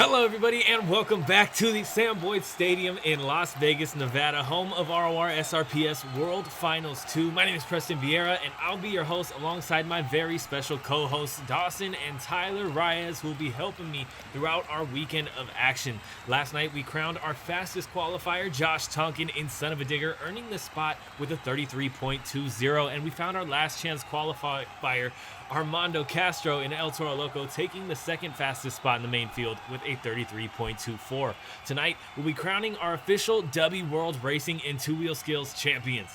Hello everybody and welcome back to the Sam Boyd Stadium in Las Vegas, Nevada, home of RSRPS World Finals 2. My name is Preston Vieira and I'll be your host alongside my very special co-hosts Dawson and Tyler Reyes, who will be helping me throughout our weekend of action. Last night we crowned our fastest qualifier, Josh Tonkin in Son Uva Digger, earning the spot with a 33.20, and we found our last chance qualifier, Armando Castro in El Toro Loco, taking the second fastest spot in the main field with a 33.24. Tonight, we'll be crowning our official W World Racing and Wheel Skills champions.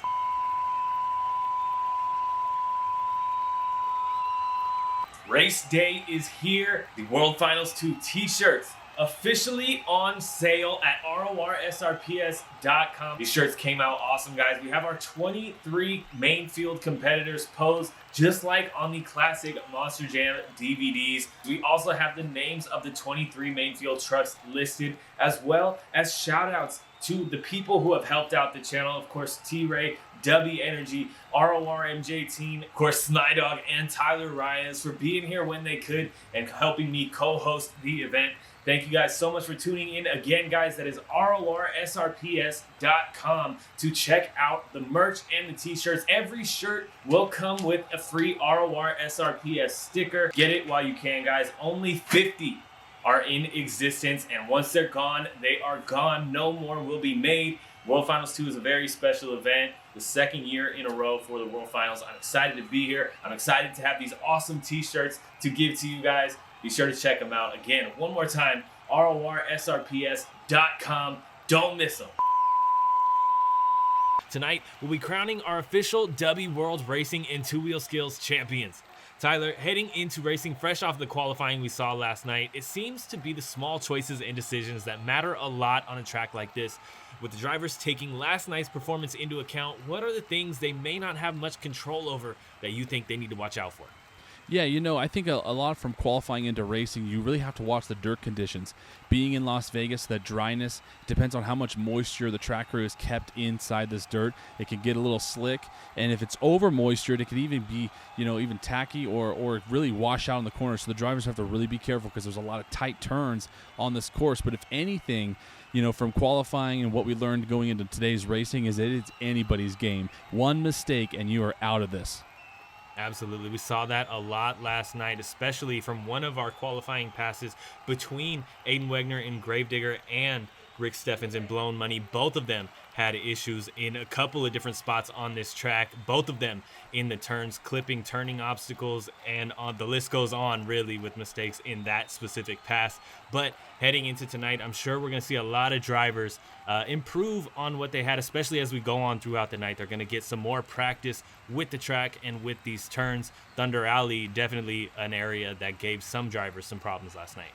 Race day is here. The World Finals 2 t-shirts officially on sale at Rorsrps.com. These shirts came out awesome, guys. We have our 23 main field competitors posed just like on the classic Monster Jam DVDs. We also have the names of the 23 main field trucks listed, as well as shout outs to the people who have helped out the channel. Of course, T-Ray, W Energy, RORMJ team, of course, Snydog and Tyler Reyes for being here when they could and helping me co-host the event. Thank you guys so much for tuning in. Again, guys, that is Rorsrps.com to check out the merch and the t-shirts. Every shirt will come with a free RORSRPS sticker. Get it while you can, guys. Only 50 are in existence, and once they're gone, they are gone. No more will be made. World Finals 2 is a very special event, the second year in a row for the World Finals. I'm excited to be here. I'm excited to have these awesome t-shirts to give to you guys. Be sure to check them out. Again, one more time, RORSRPS.com. Don't miss them. Tonight, we'll be crowning our official W World Racing and Wheel Skills champions. Tyler, heading into racing fresh off the qualifying we saw last night, it seems to be the small choices and decisions that matter a lot on a track like this. With the drivers taking last night's performance into account, what are the things they may not have much control over that you think they need to watch out for? Yeah, you know, I think a lot from qualifying into racing, you really have to watch the dirt conditions. Being in Las Vegas, the dryness depends on how much moisture the track crew has kept inside this dirt. It can get a little slick, and if it's over moistured, it could even be, you know, even tacky or really wash out in the corner. So the drivers have to really be careful because there's a lot of tight turns on this course. But if anything, you know, from qualifying and what we learned going into today's racing is that it's anybody's game. One mistake and you are out of this. Absolutely. We saw that a lot last night, especially from one of our qualifying passes between Aiden Wegner and Gravedigger and Rick Steffens and Blown Money. Both of them had issues in a couple of different spots on this track, both of them in the turns, clipping, turning obstacles, and the list goes on really with mistakes in that specific pass. But heading into tonight, I'm sure we're going to see a lot of drivers improve on what they had, especially as we go on throughout the night. They're going to get some more practice with the track and with these turns. Thunder Alley, definitely an area that gave some drivers some problems last night.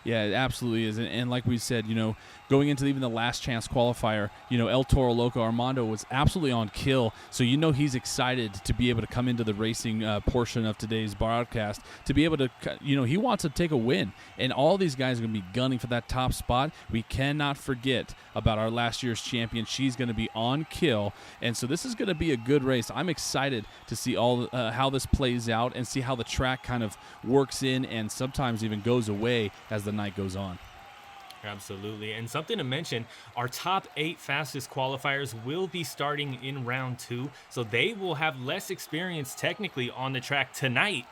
Yeah, it absolutely is. And like we said, you know, going into even the last chance qualifier, you know, El Toro Loco, Armando was absolutely on kill. So, you know, he's excited to be able to come into the racing portion of today's broadcast to be able to, you know, he wants to take a win. And all these guys are going to be gunning for that top spot. We cannot forget about our last year's champion. She's going to be on kill. And so this is going to be a good race. I'm excited to see all how this plays out and see how the track kind of works in and sometimes even goes away as the night goes on. Absolutely. And something to mention, our top 8 fastest qualifiers will be starting in round 2, so they will have less experience technically on the track tonight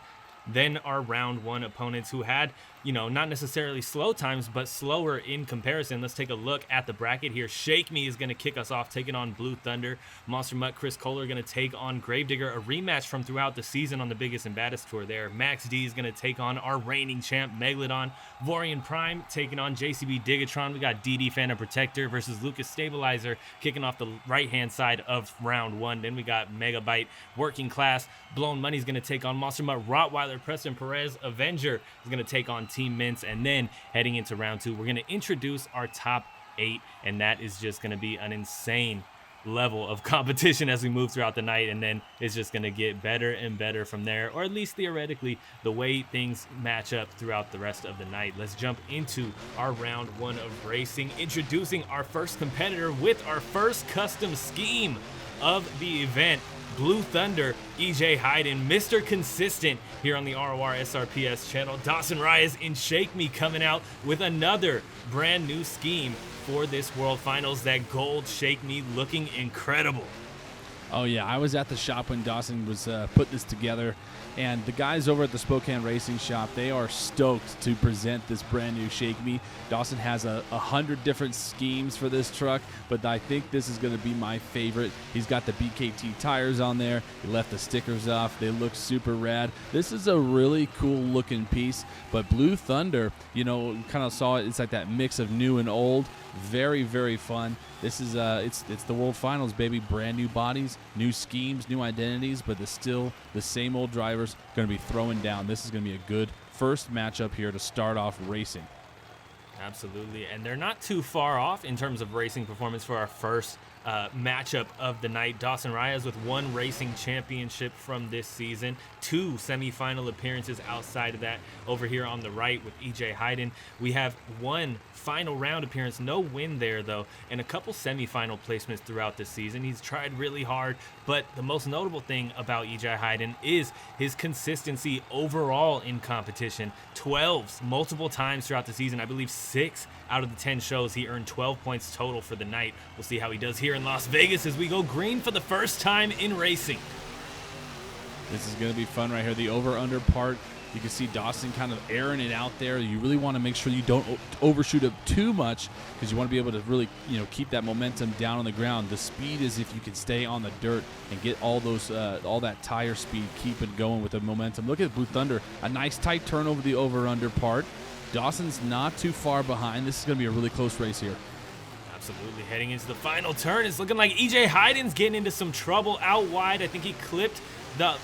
than our round 1 opponents who had, you know, not necessarily slow times, but slower in comparison. Let's take a look at the bracket here. Shake Me is going to kick us off, taking on Blue Thunder. Monster Mutt, Chris Kohler going to take on Gravedigger, a rematch from throughout the season on the Biggest and Baddest Tour there. Max D is going to take on our reigning champ, Megalodon. Vorian Prime taking on JCB Digatron. We got DD Phantom Protector versus Lucas Stabilizer kicking off the right-hand side of round 1. Then we got Megabyte, Working Class. Blown Money is going to take on Monster Mutt, Rottweiler. Preston Perez, Avenger is going to take on Team Mints. And then heading into round 2, we're going to introduce our top 8, and that is just going to be an insane level of competition as we move throughout the night, and then it's just going to get better and better from there, or at least theoretically the way things match up throughout the rest of the night. Let's jump into our round 1 of racing, introducing our first competitor with our first custom scheme of the event. Blue Thunder, EJ Hayden, Mr. Consistent here on the ROR SRPS channel. Dawson Reyes in Shake Me coming out with another brand new scheme for this World Finals. That gold Shake Me looking incredible. Oh yeah, I was at the shop when Dawson was put this together, and the guys over at the Spokane Racing Shop, they are stoked to present this brand new Shake Me. Dawson has 100 different schemes for this truck, but I think this is going to be my favorite. He's got the BKT tires on there. He left the stickers off. They look super rad. This is a really cool looking piece, but Blue Thunder, you know, kind of saw it. It's like that mix of new and old. Very, very fun. This is it's the World Finals, baby. Brand new bodies, new schemes, new identities, but it's still the same old drivers going to be throwing down. This is going to be a good first matchup here to start off racing. Absolutely, and they're not too far off in terms of racing performance for our first matchup of the night. Dawson Reyes with 1 racing championship from this season, 2 semifinal appearances outside of that. Over here on the right with EJ Hayden, we have 1 final round appearance, no win there though, and a couple semifinal placements throughout the season. He's tried really hard, but the most notable thing about EJ Hayden is his consistency overall in competition. 12s multiple times throughout the season. I believe 6 out of the 10 shows he earned 12 points total for the night. We'll see how he does here in Las Vegas as we go green for the first time in racing. This is going to be fun right here. The over-under part, you can see Dawson kind of airing it out there. You really want to make sure you don't overshoot it too much because you want to be able to really, you know, keep that momentum down on the ground. The speed is if you can stay on the dirt and get all those, all that tire speed, keep it going with the momentum. Look at Blue Thunder, a nice tight turn over the over-under part. Dawson's not too far behind. This is going to be a really close race here. Absolutely, heading into the final turn. It's looking like EJ Hayden's getting into some trouble out wide. I think he clipped the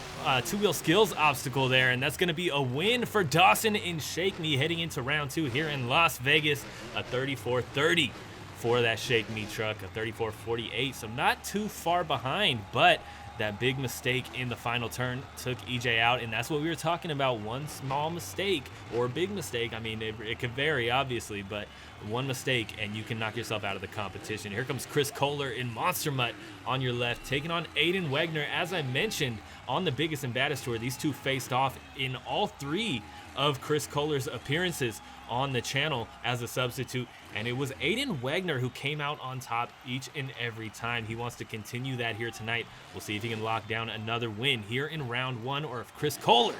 two-wheel skills obstacle there, and that's going to be a win for Dawson in Shake Me heading into round 2 here in Las Vegas. A 34-30 for that Shake Me truck, a 34-48, so not too far behind, but that big mistake in the final turn took EJ out, and that's what we were talking about. One small mistake or a big mistake, I mean, it could vary obviously, but one mistake and you can knock yourself out of the competition. Here comes Chris Kohler in Monster Mutt on your left, taking on Aiden Wegner. As I mentioned on the Biggest and Baddest Tour, these two faced off in all 3 of Chris Kohler's appearances on the channel as a substitute, and it was Aiden Wegner who came out on top each and every time. He wants to continue that here tonight. We'll see if he can lock down another win here in round 1, or if Chris Kohler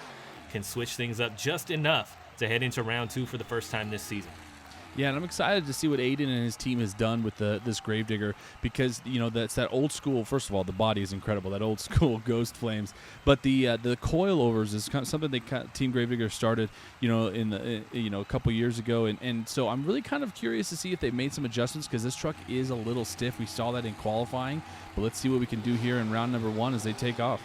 can switch things up just enough to head into round 2 for the first time this season. Yeah, and I'm excited to see what Aiden and his team has done with this Gravedigger because, you know, that's that old school. First of all, the body is incredible, that old school Ghost Flames. But the coilovers is kind of something Team Gravedigger started, you know, a couple years ago, and so I'm really kind of curious to see if they've made some adjustments because this truck is a little stiff. We saw that in qualifying, but let's see what we can do here in round number 1 as they take off.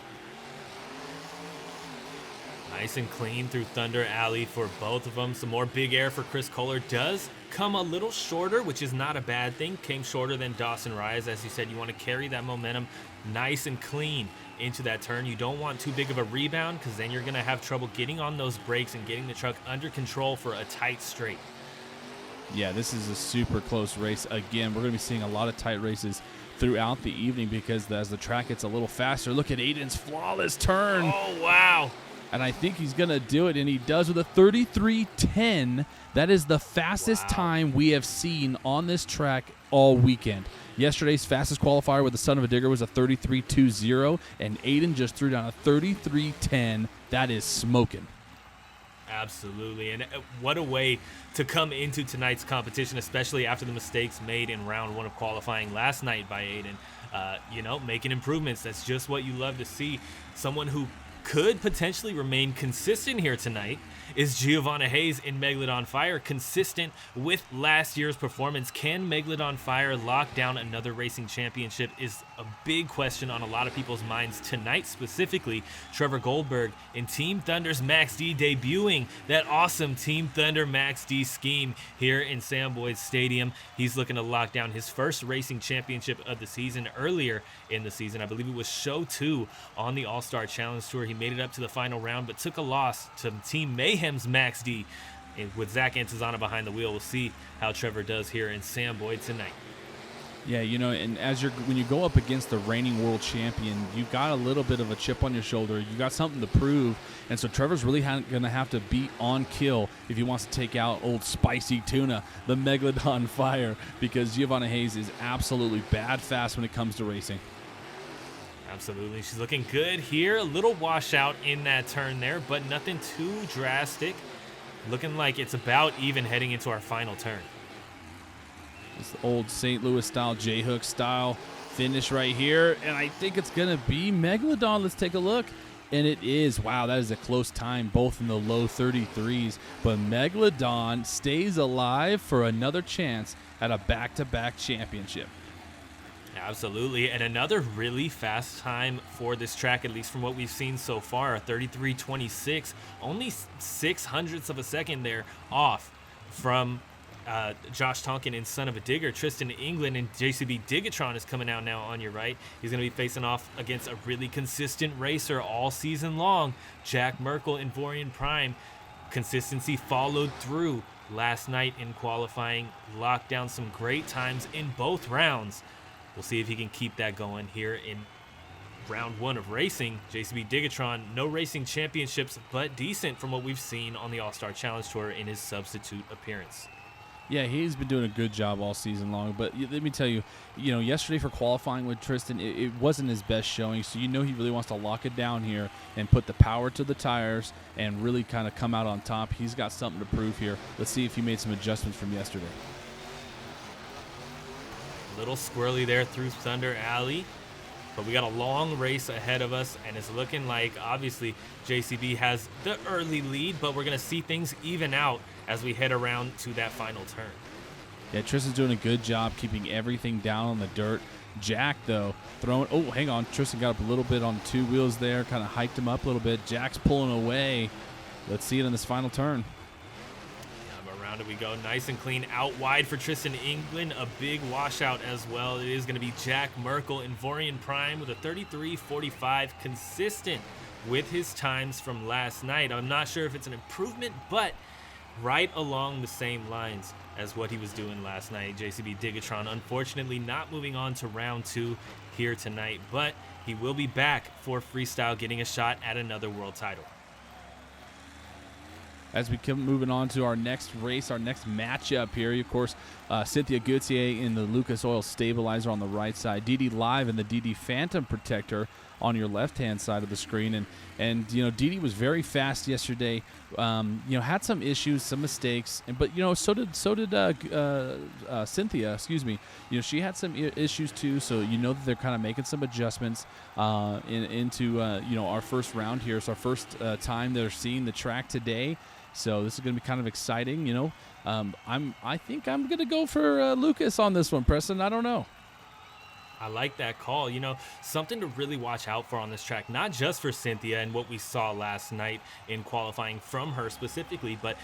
Nice and clean through Thunder Alley for both of them. Some more big air for Chris Kohler. Does come a little shorter, which is not a bad thing. Came shorter than Dawson Reyes. As you said, you want to carry that momentum nice and clean into that turn. You don't want too big of a rebound because then you're going to have trouble getting on those brakes and getting the truck under control for a tight straight. Yeah, this is a super close race. Again, we're going to be seeing a lot of tight races throughout the evening because as the track gets a little faster, look at Aiden's flawless turn. Oh, wow. And I think he's going to do it, and he does with a 33:10. That is the fastest time we have seen on this track all weekend. Yesterday's fastest qualifier with the Son Uva Digger was a 33:20, and Aiden just threw down a 33:10. That is smoking. Absolutely, and what a way to come into tonight's competition, especially after the mistakes made in round 1 of qualifying last night by Aiden. You know, making improvements. That's just what you love to see. Someone who could potentially remain consistent here tonight is Giovanna Hayes in Megalodon Fire, consistent with last year's performance. Can Megalodon Fire lock down another racing championship is a big question on a lot of people's minds tonight. Specifically, Trevor Goldberg in Team Thunder's Max D, debuting that awesome Team Thunder Max D scheme here in Sam Boyd Stadium. He's looking to lock down his first racing championship of the season. Earlier in the season, I believe it was Show 2 on the All-Star Challenge Tour. He made it up to the final round, but took a loss to Team Mayhem's Max D. And with Zach Antizana behind the wheel, we'll see how Trevor does here in Sam Boyd tonight. Yeah, and when you go up against the reigning world champion, you got a little bit of a chip on your shoulder. You got something to prove, and so Trevor's really going to have to be on kill if he wants to take out old spicy tuna, the Megalodon Fire, because Giovanna Hayes is absolutely bad fast when it comes to racing. Absolutely, she's looking good here. A little washout in that turn there, but nothing too drastic. Looking like it's about even heading into our final turn. It's the old St. Louis style, J-hook style finish right here. And I think it's going to be Megalodon. Let's take a look. And it is. Wow, that is a close time, both in the low 33s. But Megalodon stays alive for another chance at a back-to-back championship. Absolutely, and another really fast time for this track, at least from what we've seen so far, a 33.26, only 0.06 of a second there off from Josh Tonkin and Son Uva Digger. Tristan England and JCB Digatron is coming out now on your right. He's going to be facing off against a really consistent racer all season long, Jack Merkel and Vorian Prime. Consistency followed through last night in qualifying, locked down some great times in both rounds. We'll see if he can keep that going here in round one of racing. JCB Digatron, no racing championships, but decent from what we've seen on the All-Star Challenge Tour in his substitute appearance. Yeah, he's been doing a good job all season long. But let me tell you, yesterday for qualifying with Tristan, it wasn't his best showing. So he really wants to lock it down here and put the power to the tires and really kind of come out on top. He's got something to prove here. Let's see if he made some adjustments from yesterday. Little squirrely there through Thunder Alley, but we got a long race ahead of us, and it's looking like obviously JCB has the early lead, but we're going to see things even out as we head around to that final turn. Yeah, Tristan's doing a good job keeping everything down on the dirt. Jack, though, hang on. Tristan got up a little bit on two wheels there, kind of hiked him up a little bit. Jack's pulling away. Let's see it in this final turn. Around it we go, nice and clean out wide for Tristan England. A big washout as well. It is going to be Jack Merkel and Vorian Prime with a 33.45, consistent with his times from last night. I'm not sure if it's an improvement, but right along the same lines as what he was doing last night. JCB Digatron unfortunately not moving on to round two here tonight, but he will be back for freestyle, getting a shot at another world title. As we come moving on to our next race, our next matchup here, of course, Cynthia Gauthier in the Lucas Oil Stabilizer on the right side, DD Live and the DD Phantom Protector on your left-hand side of the screen. And DD was very fast yesterday. Had some issues, some mistakes, but so did Cynthia. Excuse me. She had some issues too. So that they're kind of making some adjustments into our first round here. It's our first time they're seeing the track today. So this is going to be kind of exciting, I think I'm going to go for Lucas on this one, Preston. I don't know. I like that call. Something to really watch out for on this track, not just for Cynthia and what we saw last night in qualifying from her specifically, but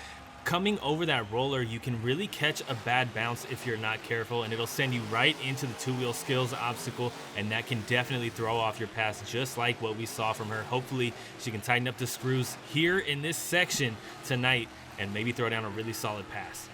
coming over that roller, you can really catch a bad bounce if you're not careful, and it'll send you right into the two-wheel skills obstacle, and that can definitely throw off your pass, just like what we saw from her. Hopefully she can tighten up the screws here in this section tonight and maybe throw down a really solid pass.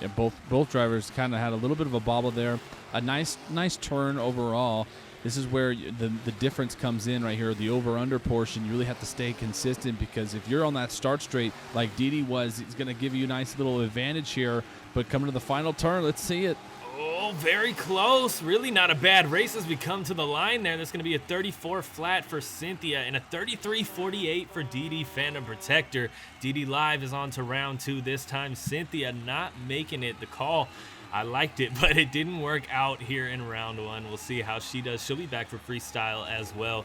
Yeah, both drivers kind of had a little bit of a bobble there. A nice turn overall. This is where the difference comes in right here. The over-under portion, you really have to stay consistent, because if you're on that start straight like Didi was, it's going to give you a nice little advantage here. But coming to the final turn, let's see it. Oh, very close. Really not a bad race as we come to the line there. That's going to be a 34 flat for Cynthia and a 33.48 for DD Phantom Protector. DD Live is on to round two this time. Cynthia not making it. The call, I liked it, but it didn't work out here in round one. We'll see how she does. She'll be back for freestyle as well.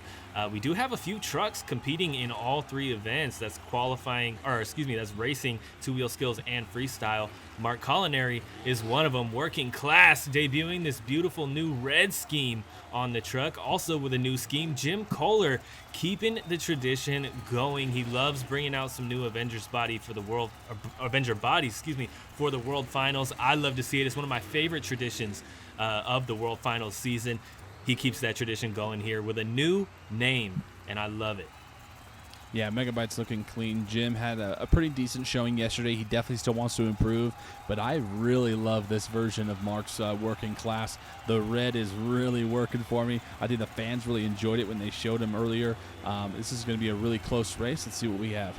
We do have a few trucks competing in all three events. That's that's racing, two-wheel skills, and freestyle. Mark Culinary is one of them. Working Class debuting this beautiful new red scheme on the truck. Also with a new scheme, Jim Kohler keeping the tradition going. He loves bringing out some new Avengers body for the world, Avenger bodies, for the World Finals. I love to see it. It's one of my favorite traditions of the World Finals season. He keeps that tradition going here with a new name, and I love it. Yeah, Megabyte's looking clean. Jim had a pretty decent showing yesterday. He definitely still wants to improve, but I really love this version of Mark's working class. The red is really working for me. I think the fans really enjoyed it when they showed him earlier. This is going to be a really close race. Let's see what we have.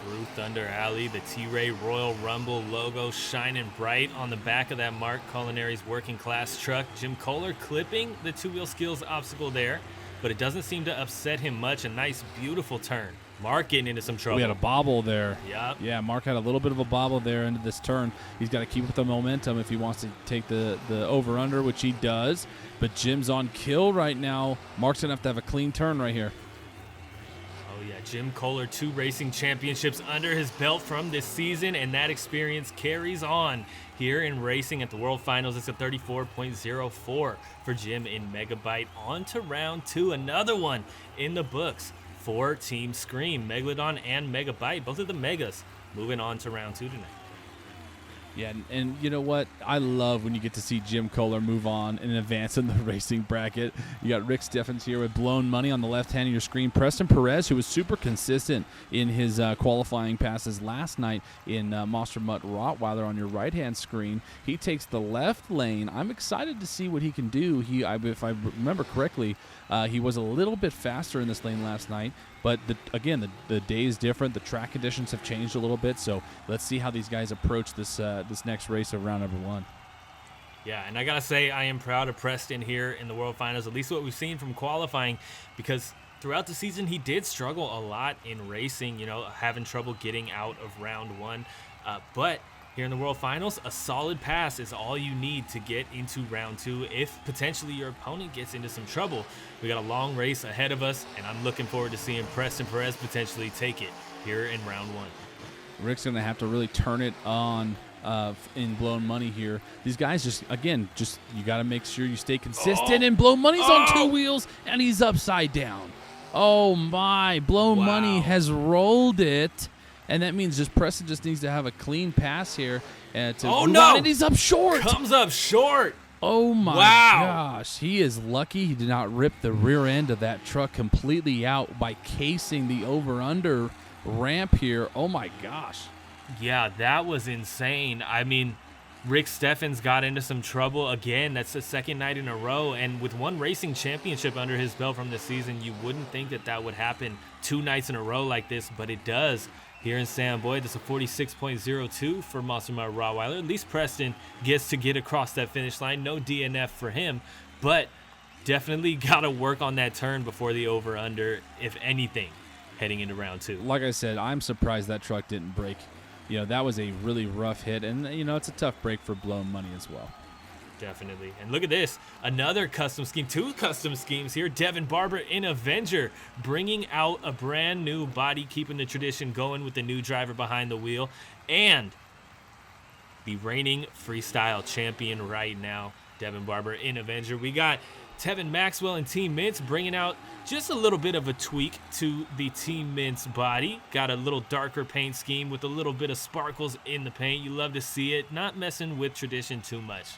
Through Thunder Alley, the T-Ray Royal Rumble logo shining bright on the back of that Mark Culinary's working class truck. Jim Kohler clipping the two-wheel skills obstacle there, but it doesn't seem to upset him much. A nice, beautiful turn. Mark getting into some trouble. We had a bobble there. Yep. Yeah, Mark had a little bit of a bobble there into this turn. He's got to keep up the momentum if he wants to take the over-under, which he does. But Jim's on kill right now. Mark's going to have a clean turn right here. Oh, yeah, Jim Kohler, 2 racing championships under his belt from this season, and that experience carries on here in racing at the World Finals. It's a 34.04 for Jim in Megabyte. On to round 2, another one in the books for Team Scream. Megalodon and Megabyte, both of the Megas, moving on to round 2 tonight. Yeah, and you know what? I love when you get to see Jim Kohler move on and advance in the racing bracket. You got Rick Steffens here with blown money on the left hand of your screen. Preston Perez, who was super consistent in his qualifying passes last night in Monster Mutt Rottweiler on your right-hand screen. He takes the left lane. I'm excited to see what he can do. If I remember correctly, he was a little bit faster in this lane last night. But, again, the day is different. The track conditions have changed a little bit. So let's see how these guys approach this this next race of round number 1. Yeah, and I got to say, I am proud of Preston here in the World Finals, at least what we've seen from qualifying, because throughout the season he did struggle a lot in racing, having trouble getting out of round 1. But here in the World Finals, a solid pass is all you need to get into round 2 if potentially your opponent gets into some trouble. We got a long race ahead of us, and I'm looking forward to seeing Preston Perez potentially take it here in round 1. Rick's going to have to really turn it on in blown money here. These guys you got to make sure you stay consistent. And blown money's on 2 wheels, and he's upside down. Oh, my. Blown money has rolled it. And that means Preston just needs to have a clean pass here. And he's up short. Comes up short. Oh, my gosh. He is lucky he did not rip the rear end of that truck completely out by casing the over-under ramp here. Oh, my gosh. Yeah, that was insane. I mean, Rick Steffens got into some trouble again. That's the second night in a row. And with 1 racing championship under his belt from this season, you wouldn't think that would happen 2 nights in a row like this, but it does. Here in Sam Boyd, that's a 46.02 for Monster Mutt Rottweiler. At least Preston gets to get across that finish line. No DNF for him, but definitely got to work on that turn before the over-under, if anything, heading into round 2. Like I said, I'm surprised that truck didn't break. That was a really rough hit, and, it's a tough break for blown money as well. Definitely. And look at this. Another custom scheme. 2 custom schemes here. Devin Barber in Avenger bringing out a brand new body, keeping the tradition going with the new driver behind the wheel. And the reigning freestyle champion right now, Devin Barber in Avenger. We got Tevin Maxwell and Team Mints bringing out just a little bit of a tweak to the Team Mints body. Got a little darker paint scheme with a little bit of sparkles in the paint. You love to see it. Not messing with tradition too much.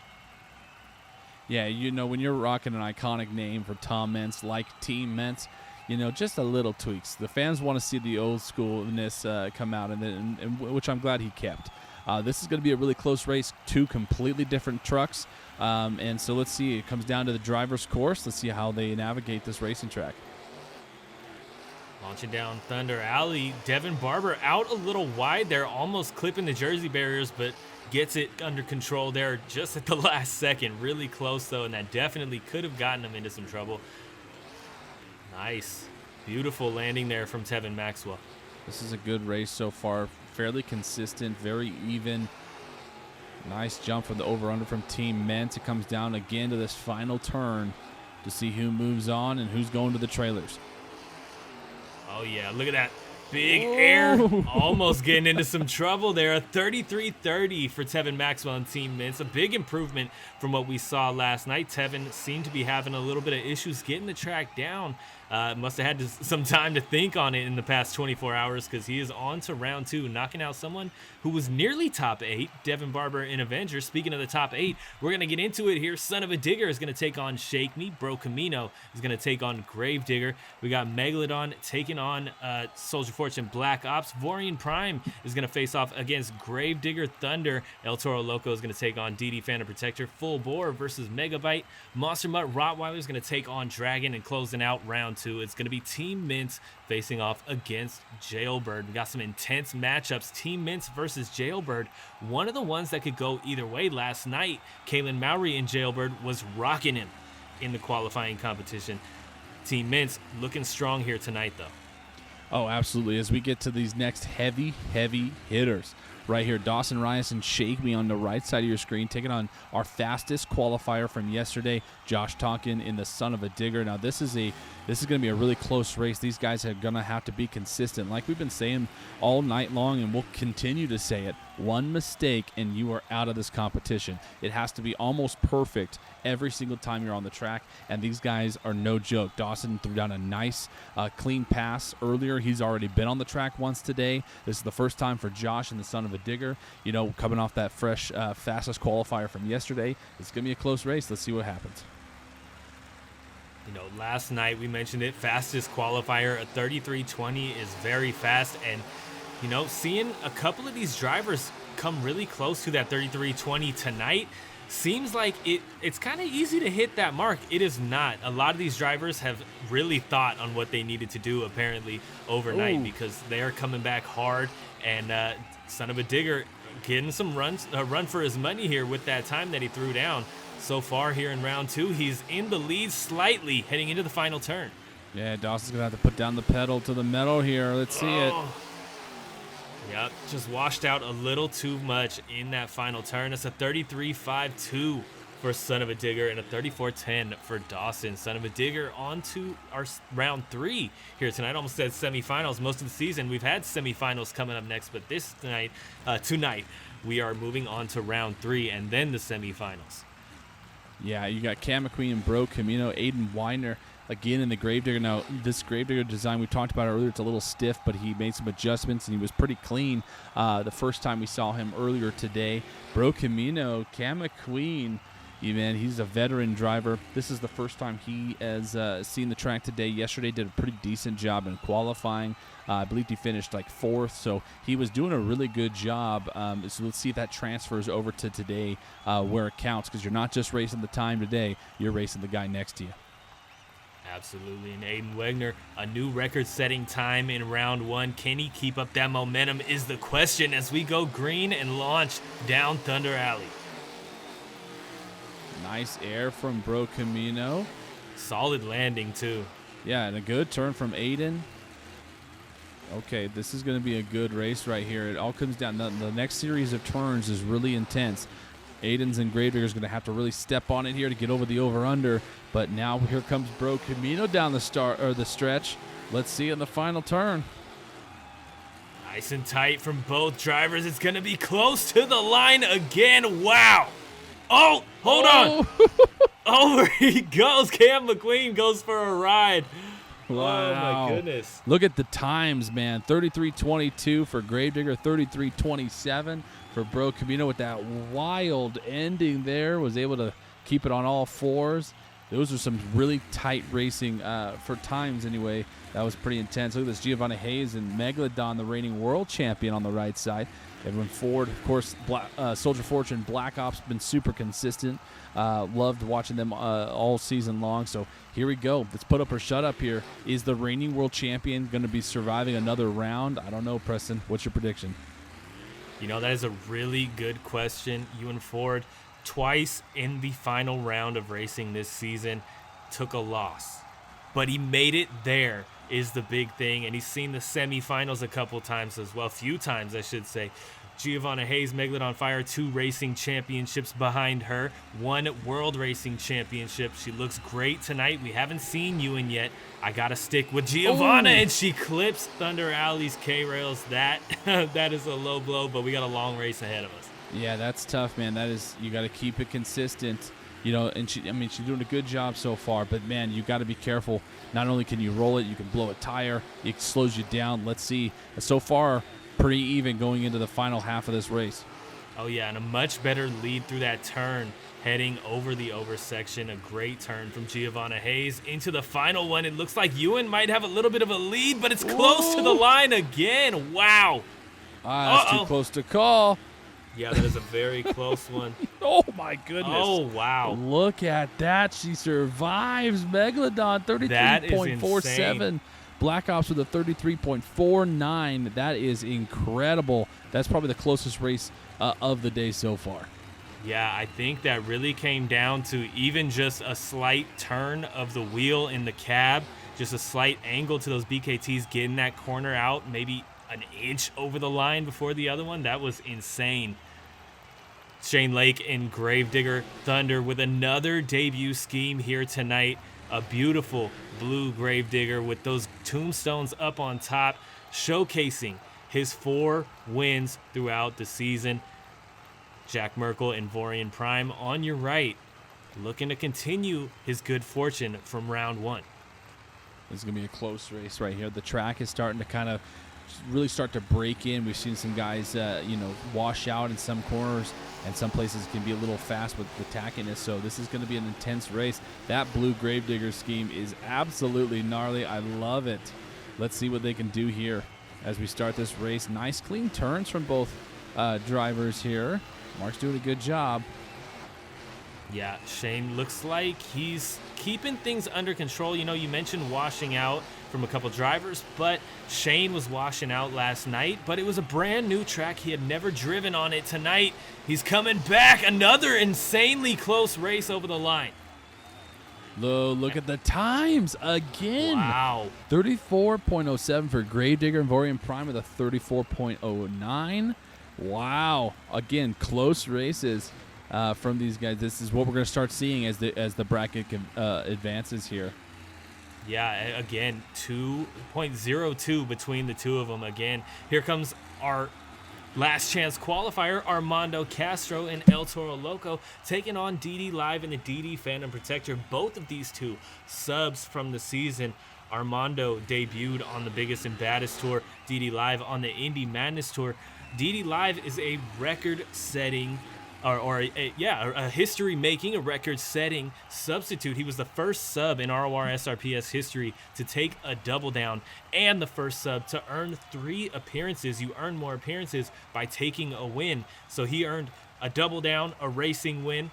Yeah, when you're rocking an iconic name for Tom Meents like Team Meents, just a little tweaks. The fans want to see the old schoolness come out, and which I'm glad he kept. This is going to be a really close race, 2 completely different trucks, and so let's see. It comes down to the driver's course. Let's see how they navigate this racing track. Launching down Thunder Alley, Devin Barber out a little wide there, almost clipping the jersey barriers, but gets it under control there just at the last second. Really close, though, and that definitely could have gotten him into some trouble. Nice. Beautiful landing there from Tevin Maxwell. This is a good race so far. Fairly consistent, very even. Nice jump from the over-under from Team Meents. It comes down again to this final turn to see who moves on and who's going to the trailers. Oh, yeah. Look at that. Big air, almost getting into some trouble there. A 33.30 for Tevin Maxwell and Team Mints. A big improvement from what we saw last night. Tevin seemed to be having a little bit of issues getting the track down. Must have had some time to think on it in the past 24 hours, because he is on to round 2, knocking out someone who was nearly top 8, Devin Barber in Avenger. Speaking of the top 8, we're going to get into it here. Son Uva Digger is going to take on Shake Me. Bro Camino is going to take on Grave Digger. We got Megalodon taking on Soldier Fortune Black Ops. Vorian Prime is going to face off against Grave Digger Thunder. El Toro Loco is going to take on DD Phantom Protector. Full Bore versus Megabyte. Monster Mutt Rottweiler is going to take on Dragon, and closing out round 2, it's going to be Team Mint facing off against Jailbird. We got some intense matchups. Team Mint versus Jailbird, one of the ones that could go either way. Last night, Kalen Mowry and Jailbird was rocking him in the qualifying competition. Team Mint looking strong here tonight, though. Oh, absolutely. As we get to these next heavy hitters right here, Dawson Rice and Shake Me on the right side of your screen, taking on our fastest qualifier from yesterday, Josh Tonkin in the Son Uva Digger. Now, this is going to be a really close race. These guys are going to have to be consistent, like we've been saying all night long, and we'll continue to say it. One mistake and you are out of this competition. It has to be almost perfect every single time you're on the track, and these guys are no joke. Dawson threw down a nice clean pass earlier. He's already been on the track once today. This is the first time for Josh and the Son Uva Digger. You know, coming off that fresh fastest qualifier from yesterday, it's going to be a close race. Let's see what happens. You know, last night we mentioned it, fastest qualifier, a 33:20 is very fast, and you know, seeing a couple of these drivers come really close to that 33:20 tonight seems like it's kind of easy to hit that mark. It is not. A lot of these drivers have really thought on what they needed to do apparently overnight, because they are coming back hard, and Son Uva Digger getting some run for his money here with that time that he threw down. So far here in round 2, he's in the lead slightly heading into the final turn. Yeah, Dawson's going to have to put down the pedal to the metal here. Let's see it. Yep, just washed out a little too much in that final turn. It's a 33.52 for Son Uva Digger and a 34.10 for Dawson. Son Uva Digger on to our round 3 here tonight. Almost said semifinals. Most of the season we've had semifinals coming up next, but tonight we are moving on to round 3 and then the semifinals. Yeah, you got Cam McQueen and Bro Camino, Aiden Weiner again in the Gravedigger. Now, this Gravedigger design we talked about earlier, it's a little stiff, but he made some adjustments, and he was pretty clean the first time we saw him earlier today. Bro Camino, Cam McQueen, he's a veteran driver. This is the first time he has seen the track today. Yesterday did a pretty decent job in qualifying. I believe he finished like 4th, so he was doing a really good job. So let's see if that transfers over to today where it counts, because you're not just racing the time today, you're racing the guy next to you. Absolutely, and Aiden Wegner, a new record-setting time in round 1. Can he keep up that momentum is the question as we go green and launch down Thunder Alley. Nice air from Bro Camino. Solid landing, too. Yeah, and a good turn from Aiden. Okay, this is going to be a good race right here. It all comes down. The next series of turns is really intense. Aiden's and Gravedigger's going to have to really step on it here to get over the over-under. But now here comes Bro Camino down the stretch. Let's see in the final turn. Nice and tight from both drivers. It's going to be close to the line again. Wow. Oh, hold on. Over he goes. Cam McQueen goes for a ride. Wow. Oh, my goodness. Look at the times, man. 33:22 for Gravedigger, 33:27 for Bro Camino with that wild ending there. Was able to keep it on all fours. Those are some really tight racing for times anyway. That was pretty intense. Look at this, Giovanni Hayes and Megalodon, the reigning world champion on the right side. Everyone forward, of course, Soldier Fortune, Black Ops been super consistent. Loved watching them all season long. So here we go. Let's put up or shut up here. Is the reigning world champion going to be surviving another round? I don't know, Preston. What's your prediction? You know, that is a really good question. Ewan Ford, twice in the final round of racing this season, took a loss. But he made it there is the big thing, and he's seen the semifinals a couple times as well. Few times, I should say. Giovanna Hayes, Megalodon Fire, 2 racing championships behind her, 1 world racing championship. She looks great tonight. We haven't seen Ewan yet. I got to stick with Giovanna, and she clips Thunder Alley's K-Rails. That is a low blow, but we got a long race ahead of us. Yeah, that's tough, man. That is, you got to keep it consistent. And she's doing a good job so far. But man, you got to be careful. Not only can you roll it, you can blow a tire. It slows you down. Let's see. So far, pretty even going into the final half of this race. Oh yeah, and a much better lead through that turn, heading over the section. A great turn from Giovanna Hayes into the final one. It looks like Ewan might have a little bit of a lead, but it's close to the line again. Wow. That's too close to call. Yeah, that is a very close one. Oh, my goodness. Oh, wow. Look at that. She survives. Megalodon, 33.47. Black Ops with a 33.49. That is incredible. That's probably the closest race of the day so far. Yeah, I think that really came down to even just a slight turn of the wheel in the cab, just a slight angle to those BKTs, getting that corner out, maybe an inch over the line before the other one. That was insane. Shane Lake and Gravedigger Thunder with another debut scheme here tonight. A beautiful blue Gravedigger with those tombstones up on top, showcasing his 4 wins throughout the season. Jack Merkel and Vorian Prime on your right, looking to continue his good fortune from round 1. This is going to be a close race right here. The track is starting to kind of really start to break in. We've seen some guys, wash out in some corners, and some places can be a little fast with the tackiness. So this is going to be an intense race. That blue Gravedigger scheme is absolutely gnarly. I love it. Let's see what they can do here as we start this race. Nice clean turns from both drivers here. Mark's doing a good job. Yeah, Shane looks like he's keeping things under control. You mentioned washing out from a couple drivers, but Shane was washing out last night, but it was a brand new track. He had never driven on it. Tonight, he's coming back. Another insanely close race over the line. Look at the times again. Wow. 34.07 for Gravedigger and Vorian Prime with a 34.09. Wow. Again, close races from these guys. This is what we're going to start seeing as the bracket advances here. Yeah, again, 2.02 between the two of them. Again, here comes our last chance qualifier, Armando Castro and El Toro Loco, taking on DD Live and the DD Phantom Protector. Both of these two subs from the season. Armando debuted on the Biggest and Baddest Tour, DD Live on the Indy Madness Tour. DD Live is a record-setting, a history-making, a record-setting substitute. He was the first sub in ROR SRPS history to take a double down and the first sub to earn 3 appearances. You earn more appearances by taking a win. So he earned a double down, a racing win,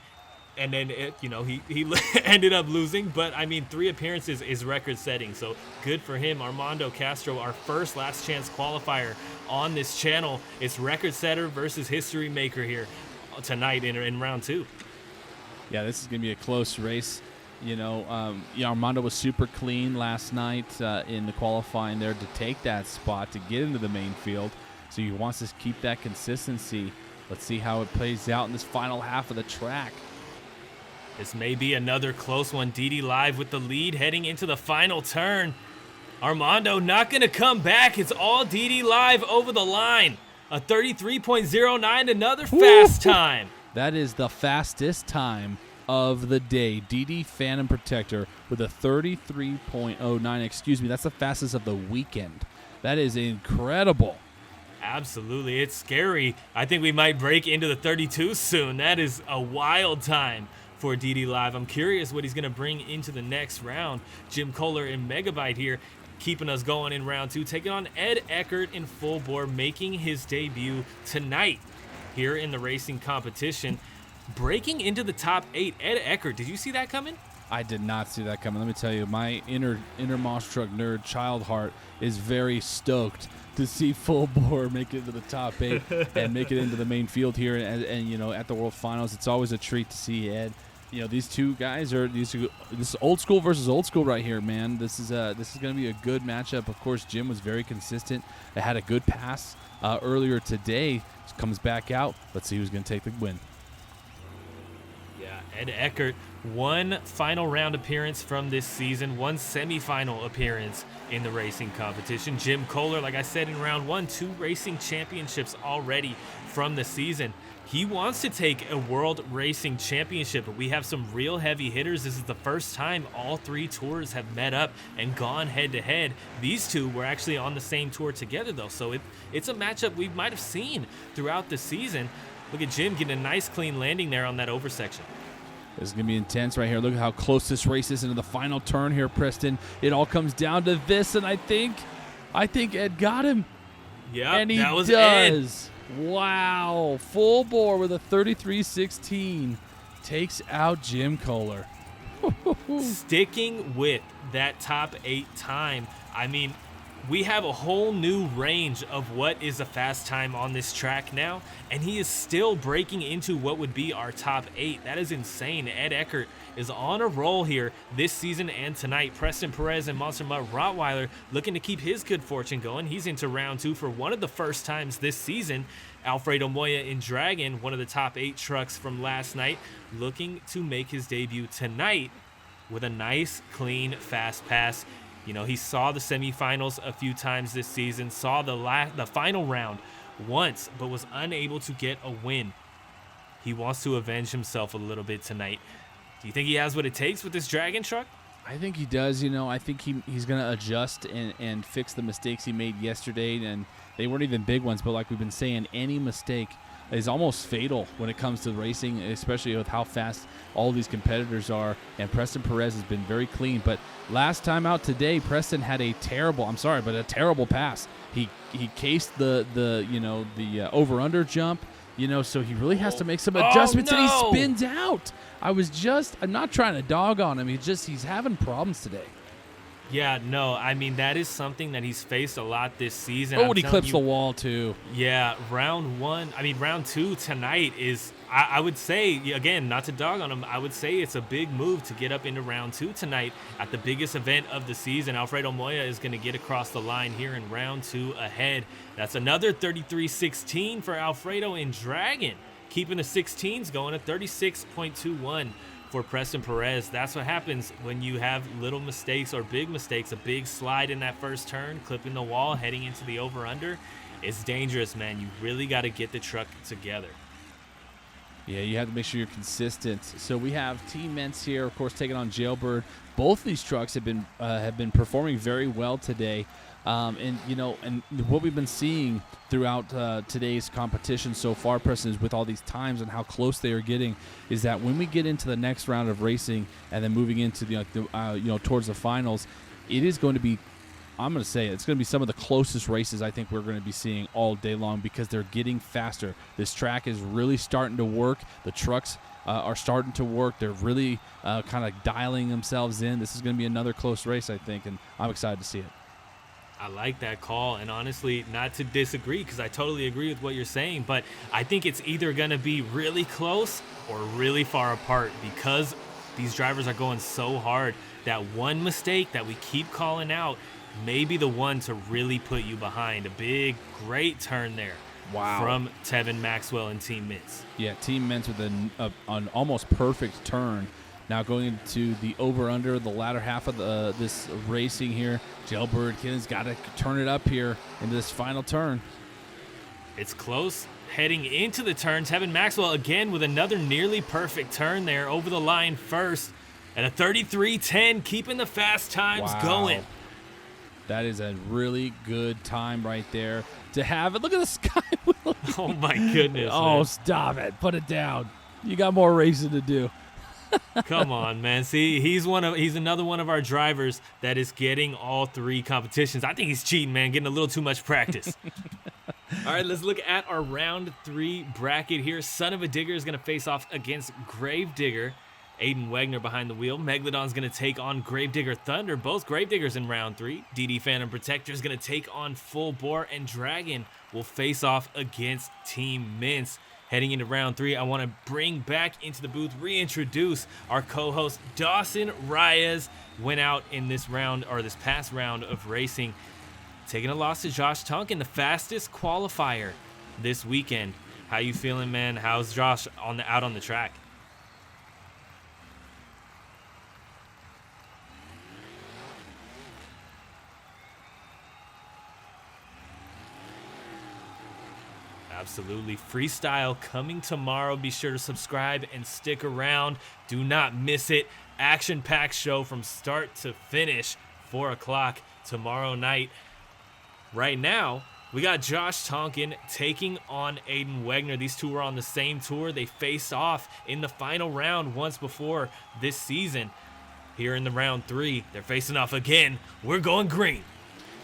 and then he ended up losing. But 3 appearances is record-setting, so good for him. Armando Castro, our first Last Chance Qualifier on this channel. It's record-setter versus history maker here tonight in round 2. Yeah, this is gonna be a close race. Armando was super clean last night in the qualifying there to take that spot to get into the main field. So he wants to keep that consistency. Let's see how it plays out in this final half of the track. This may be another close one. DD Live with the lead heading into the final turn. Armando not going to come back. It's all DD Live over the line. A 33.09, another fast time. That is the fastest time of the day. DD Phantom Protector with a 33.09. Excuse me, that's the fastest of the weekend. That is incredible. Absolutely. It's scary. I think we might break into the 32 soon. That is a wild time for DD Live. I'm curious what he's going to bring into the next round. Jim Kohler and Megabyte here keeping us going in round 2, taking on Ed Eckert in full bore, making his debut tonight here in the racing competition. Breaking into the top 8, Ed Eckert, did you see that coming? I did not see that coming. Let me tell you, my inner monster truck nerd child heart is very stoked to see full bore make it to the top 8 and make it into the main field here and at the World Finals. It's always a treat to see Ed. These two guys this is old school versus old school right here, man. This is going to be a good matchup. Of course, Jim was very consistent. They had a good pass earlier today. Comes back out. Let's see who's going to take the win. Yeah, Ed Eckert, one final round appearance from this season, one semifinal appearance in the racing competition. Jim Kohler, like I said in round one, 2 racing championships already from the season. He wants to take a world racing championship, but we have some real heavy hitters. This is the first time all 3 tours have met up and gone head to head. These 2 were actually on the same tour together though, so it's a matchup we might have seen throughout the season. Look at Jim getting a nice clean landing there on that oversection. This is going to be intense right here. Look at how close this race is into the final turn here, Preston. It all comes down to this, and I think Ed got him. Yeah, and he that was does. Ed. Wow. Full bore with a 33.16. Takes out Jim Kohler. Sticking with that top 8 time, I mean, we have a whole new range of what is a fast time on this track now, and he is still breaking into what would be our top 8. That is insane. Ed Eckert is on a roll here this season and tonight. Preston Perez and Monster Mutt Rottweiler looking to keep his good fortune going. He's into round 2 for one of the first times this season. Alfredo Moya in Dragon, one of the top 8 trucks from last night, looking to make his debut tonight with a nice, clean, fast pass. You know, he saw the semifinals a few times this season, saw the final round once, but was unable to get a win. He wants to avenge himself a little bit tonight. Do you think he has what it takes with this Dragon truck? I think he does. You know, I think he's going to adjust and fix the mistakes he made yesterday, and they weren't even big ones, but like we've been saying, any mistake is almost fatal when it comes to racing, especially with how fast all these competitors are. And Preston Perez has been very clean, but last time out today, Preston had a terrible pass. He cased the over under jump, so he really has to make some adjustments, and he spins out. I'm not trying to dog on him. He's having problems today. Yeah, no, I mean, that is something that he's faced a lot this season. Oh, and he clips the wall, too. Yeah, round 2 tonight is, I would say, again, not to dog on him, I would say it's a big move to get up into round 2 tonight at the biggest event of the season. Alfredo Moya is going to get across the line here in round 2 ahead. That's another 33.16 for Alfredo in Dragon, keeping the 16s going at 36.21. For Preston Perez. That's what happens when you have little mistakes or big mistakes. A big slide in that first turn, clipping the wall, heading into the over-under. It's dangerous, man. You really got to get the truck together. Yeah, you have to make sure you're consistent. So we have Team Mentz here, of course, taking on Jailbird. Both these trucks have been performing very well today. And what we've been seeing throughout today's competition so far, Preston, is with all these times and how close they are getting, is that when we get into the next round of racing and then moving into towards the finals, it is going to be, I'm going to say it's going to be some of the closest races I think we're going to be seeing all day long, because they're getting faster. This track is really starting to work. The trucks are starting to work. They're really kind of dialing themselves in. This is going to be another close race, I think, and I'm excited to see it. I like that call, and honestly, not to disagree, because I totally agree with what you're saying, but I think it's either going to be really close or really far apart, because these drivers are going so hard. That one mistake that we keep calling out may be the one to really put you behind. A big, great turn there. Wow. From Tevin Maxwell and Team Mentz. Yeah, Team Mentz with an almost perfect turn. Now going into the over-under, the latter half of this racing here, Jailbird Kid's got to turn it up here into this final turn. It's close. Heading into the turn, Tevin Maxwell again with another nearly perfect turn there over the line first. And a 33.10, keeping the fast times going. That is a really good time right there to have it. Look at the sky. Oh, my goodness. Oh, man. Stop it. Put it down. You got more racing to do. Come on, man. See, he's another one of our drivers that is getting all 3 competitions. I think he's cheating, man, getting a little too much practice. All right, let's look at our round 3 bracket here. Son Uva Digger is going to face off against Gravedigger. Aiden Wegner behind the wheel. Megalodon's going to take on Gravedigger Thunder. Both Gravediggers in round 3. DD Phantom Protector is going to take on Full Bore, and Dragon will face off against Team Mentz. Heading into round 3, I want to bring back into the booth, reintroduce our co-host Dawson Reyes. Went out in this past round of racing, taking a loss to Josh Tonkin, the fastest qualifier this weekend. How you feeling, man? How's Josh out on the track? Absolutely. Freestyle coming tomorrow. Be sure to subscribe and stick around. Do not miss it. Action-packed show from start to finish. 4 o'clock tomorrow night. Right now, we got Josh Tonkin taking on Aiden Wegner. These two were on the same tour. They faced off in the final round once before this season. Here in the round 3, they're facing off again. We're going green.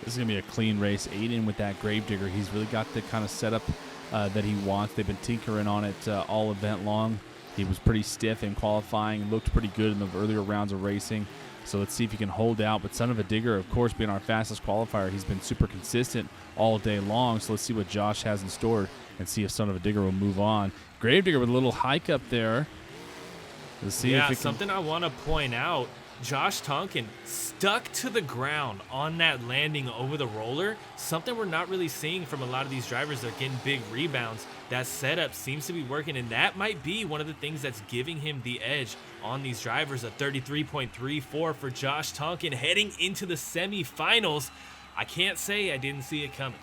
This is going to be a clean race. Aiden with that Gravedigger, he's really got the kind of setup that he wants. They've been tinkering on it all event long. He was pretty stiff in qualifying, looked pretty good in the earlier rounds of racing. So let's see if he can hold out. But Son Uva Digger, of course, being our fastest qualifier, he's been super consistent all day long. So let's see what Josh has in store and see if Son Uva Digger will move on. Gravedigger with a little hike up there. Let's see if it can... something I want to point out. Josh Tonkin stuck to the ground on that landing over the roller. Something we're not really seeing from a lot of these drivers. They're getting big rebounds. That setup seems to be working, and that might be one of the things that's giving him the edge on these drivers. A 33.34 for Josh Tonkin heading into the semifinals. I can't say I didn't see it coming.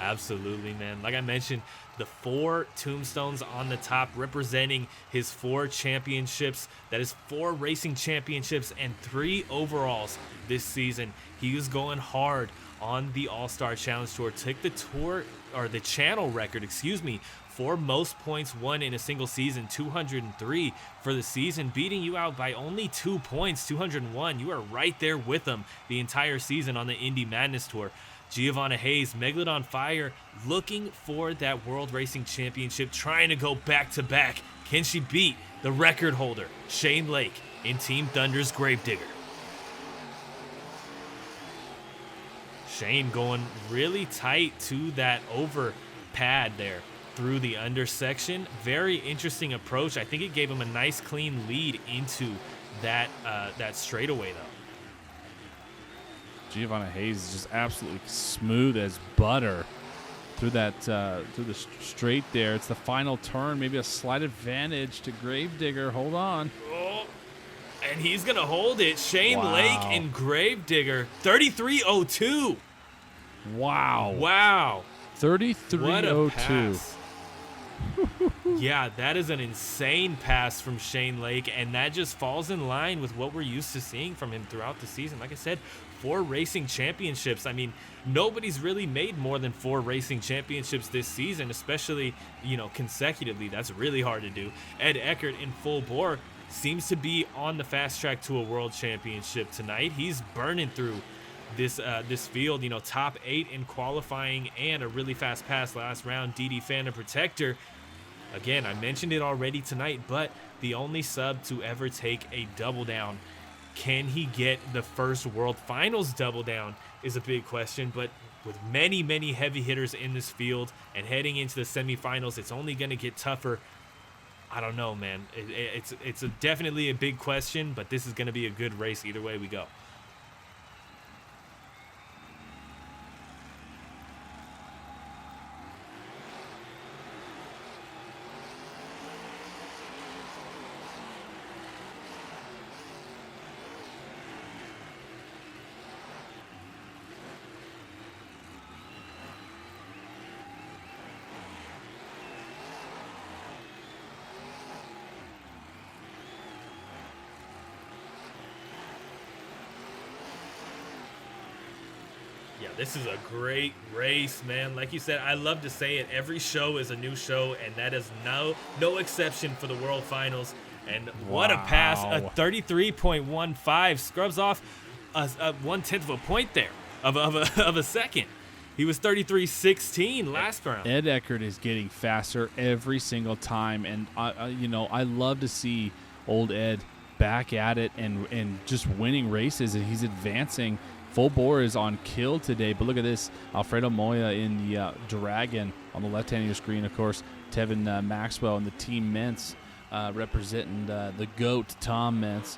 Absolutely, man. Like I mentioned, the 4 tombstones on the top representing his 4 championships. That is 4 racing championships and 3 overalls this season. He was going hard on the All-Star Challenge Tour. Took the tour, or the channel record, for most points won in a single season, 203 for the season, beating you out by only 2 points, 201. You are right there with him the entire season on the Indy Madness Tour. Giovanna Hayes, Megalodon Fire, looking for that World Racing Championship, trying to go back-to-back. Can she beat the record holder, Shane Lake, in Team Thunder's Gravedigger? Shane going really tight to that over pad there through the under section. Very interesting approach. I think it gave him a nice clean lead into that straightaway, though. Giovanna Hayes is just absolutely smooth as butter through that through the straight there. It's the final turn, maybe a slight advantage to Gravedigger. Hold on. Oh, and he's going to hold it. Shane Wow. Lake and Gravedigger, 33.02. Wow. Wow. 33.02. What a pass. Yeah, that is an insane pass from Shane Lake, and that just falls in line with what we're used to seeing from him throughout the season. Like I said, 4 racing championships. I mean, nobody's really made more than 4 racing championships this season, especially, consecutively. That's really hard to do. Ed Eckert in full bore seems to be on the fast track to a world championship tonight. He's burning through this field, top 8 in qualifying and a really fast pass last round. DD Phantom Protector. Again, I mentioned it already tonight, but the only sub to ever take a double down. Can he get the first World Finals double down is a big question, but with many, many heavy hitters in this field and heading into the semifinals, it's only going to get tougher. I don't know, man. It's definitely a big question, but this is going to be a good race either way we go. Yeah, this is a great race, man. Like you said, I love to say it. Every show is a new show, and that is no exception for the World Finals. And what a pass, a 33.15, scrubs off a 1/10 of a point there, of a second. He was 33.16 last round. Ed Eckert is getting faster every single time, and I love to see old Ed back at it and just winning races, and he's advancing. Full bore is on kill today, but look at this. Alfredo Moya in the Dragon on the left hand of your screen, of course. Tevin Maxwell and the Team Mintz representing the GOAT, Tom Mintz.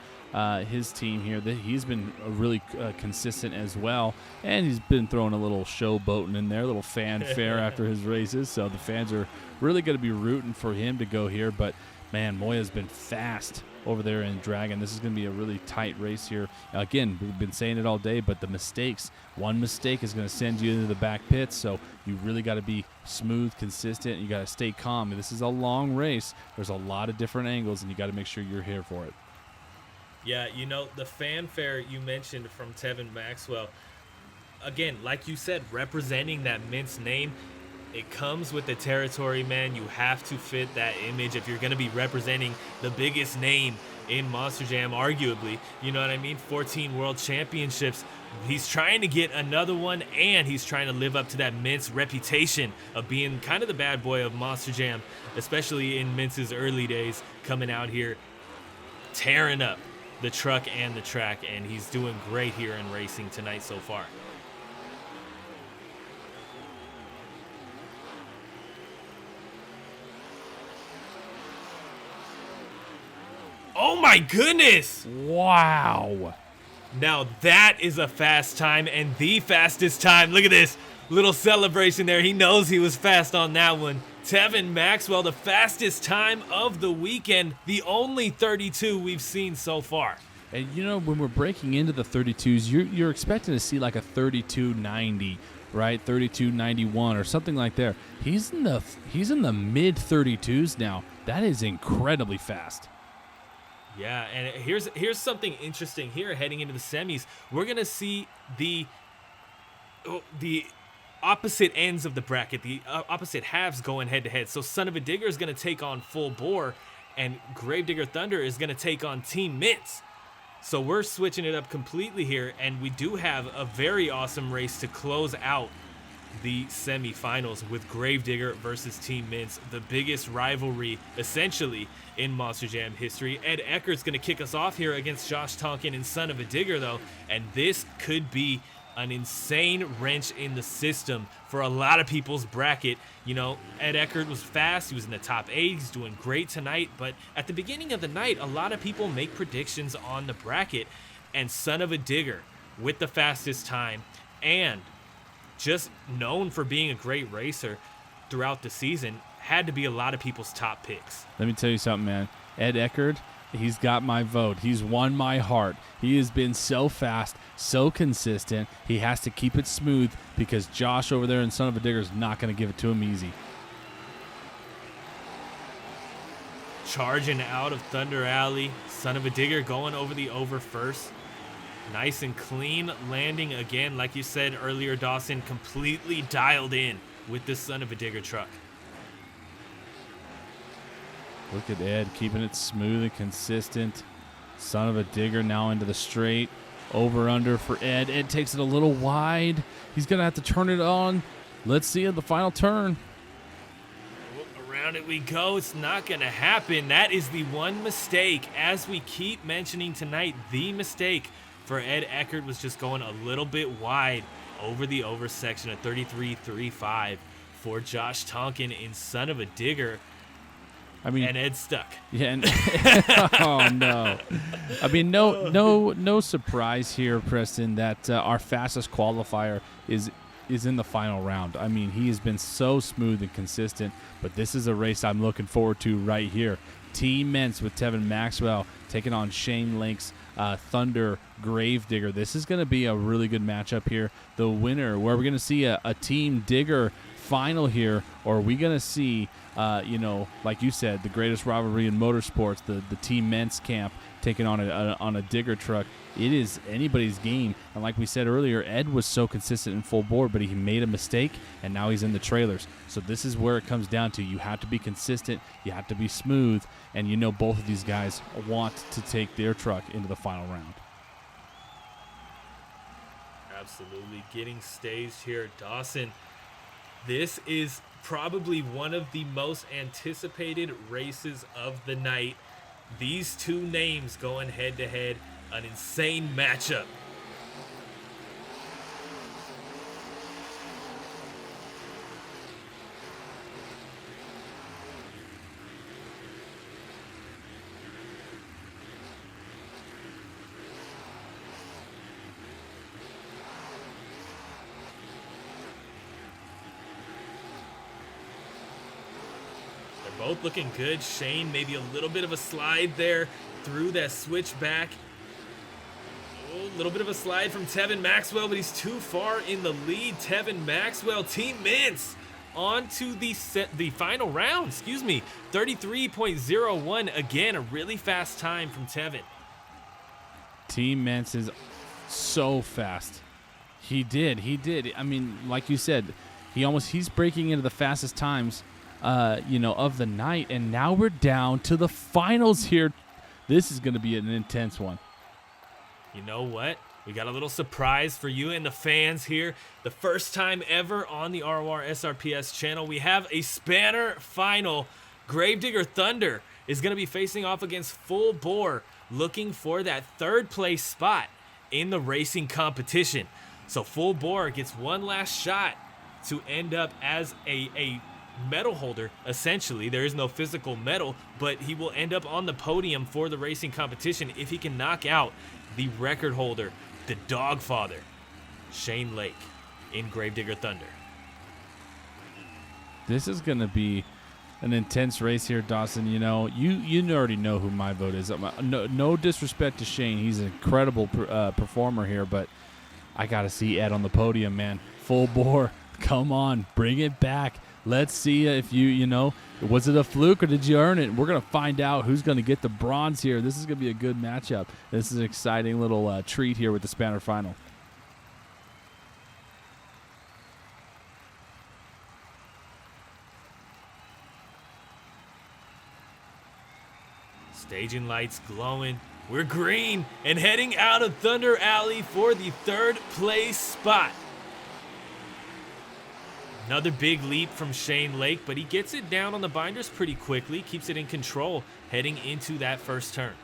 his team here. He's been really consistent as well, and he's been throwing a little showboating in there, a little fanfare after his races. So the fans are really going to be rooting for him to go here. But man, Moya's been fast over there in Dragon. This is going to be a really tight race here. Again, we've been saying it all day, but the mistakes, one mistake is going to send you into the back pits, so you really got to be smooth, consistent, and you got to stay calm. This is a long race. There's a lot of different angles, and you got to make sure you're here for it. Yeah, the fanfare you mentioned from Tevin Maxwell, again, like you said, representing that Mint's name, it comes with the territory, man. You have to fit that image if you're going to be representing the biggest name in Monster Jam, arguably. You know what I mean? 14 World Championships. He's trying to get another one, and he's trying to live up to that Mint's reputation of being kind of the bad boy of Monster Jam, especially in Mint's early days, coming out here, tearing up the truck and the track, and he's doing great here in racing tonight so far. Oh my goodness! Wow. Now that is a fast time, and the fastest time. Look at this little celebration there. He knows he was fast on that one. Tevin Maxwell, the fastest time of the weekend, the only 32 we've seen so far. And when we're breaking into the 32s, you're expecting to see like a 32.90, right? 32.91 or something like that. He's in the mid 32s now. That is incredibly fast. Yeah, and here's something interesting here heading into the semis. We're going to see the opposite ends of the bracket, the opposite halves going head-to-head. So Son Uva Digger is going to take on Full Bore, and Gravedigger Thunder is going to take on Team Mints. So we're switching it up completely here, and we do have a very awesome race to close out the semifinals with Gravedigger versus Team Mints, the biggest rivalry essentially in Monster Jam history. Ed Eckert's going to kick us off here against Josh Tonkin and Son Uva Digger, though, and this could be an insane wrench in the system for a lot of people's bracket. Ed Eckert was fast. He was in the top 8. He's doing great tonight, but at the beginning of the night, a lot of people make predictions on the bracket, and Son Uva Digger with the fastest time and just known for being a great racer throughout the season, had to be a lot of people's top picks. Let me tell you something, man. Ed Eckert, he's got my vote. He's won my heart. He has been so fast, so consistent. He has to keep it smooth because Josh over there in Son Uva Digger is not going to give it to him easy. Charging out of Thunder Alley, Son Uva Digger going over the over first. Nice and clean landing again, like you said earlier, Dawson, completely dialed in with this Son Uva Digger truck. Look at Ed keeping it smooth and consistent. Son Uva Digger now into the straight. Over under for Ed. Ed takes it a little wide. He's going to have to turn it on. Let's see at the final turn. Around it we go. It's not going to happen. That is the one mistake, as we keep mentioning tonight, the mistake for Ed Eckert was just going a little bit wide over the over section at 33.35 for Josh Tonkin in Son Uva Digger. And Ed's stuck. Yeah. Oh no. No surprise here, Preston, that our fastest qualifier is in the final round. He has been so smooth and consistent, but this is a race I'm looking forward to right here. Team Mints with Tevin Maxwell taking on Shane Link's Thunder Gravedigger. This is going to be a really good matchup here. The winner, where we're going to see a Team Digger final here, or are we going to see, like you said, the greatest rivalry in motorsports, the Team Mints camp taking on a Digger truck? It is anybody's game. And like we said earlier, Ed was so consistent in Full Bore, but he made a mistake, and now he's in the trailers. So this is where it comes down to. You have to be consistent, you have to be smooth, and both of these guys want to take their truck into the final round. Absolutely. Getting staged here, Dawson. This is probably one of the most anticipated races of the night. These two names going head-to-head. An insane matchup. Both looking good. Shane, maybe a little bit of a slide there through that switchback. A little bit of a slide from Tevin Maxwell, but he's too far in the lead. Tevin Maxwell, Team Mints, on to the final round, 33.01. Again, a really fast time from Tevin. Team Mints is so fast. He did. I mean, like you said, he's breaking into the fastest times, of the night. And now we're down to the finals here. This is going to be an intense one. You know what? We got a little surprise for you and the fans here. The first time ever on the RORSRPS channel, we have a Spanner final. Gravedigger Thunder is going to be facing off against Full Bore, looking for that third place spot in the racing competition. So Full Bore gets one last shot to end up as a medal holder. Essentially, there is no physical medal, but he will end up on the podium for the racing competition if he can knock out the record holder, the Dogfather, Shane Lake, in Gravedigger Thunder. This is going to be an intense race here, Dawson. You already know who my vote is. No disrespect to Shane. He's an incredible performer here, but I got to see Ed on the podium, man. Full Bore, come on, bring it back. Let's see if was it a fluke or did you earn it? We're going to find out who's going to get the bronze here. This is going to be a good matchup. This is an exciting little treat here with the Spanner final. Staging lights glowing. We're green and heading out of Thunder Alley for the third place spot. Another big leap from Shane Lake, but he gets it down on the binders pretty quickly, keeps it in control heading into that first turn.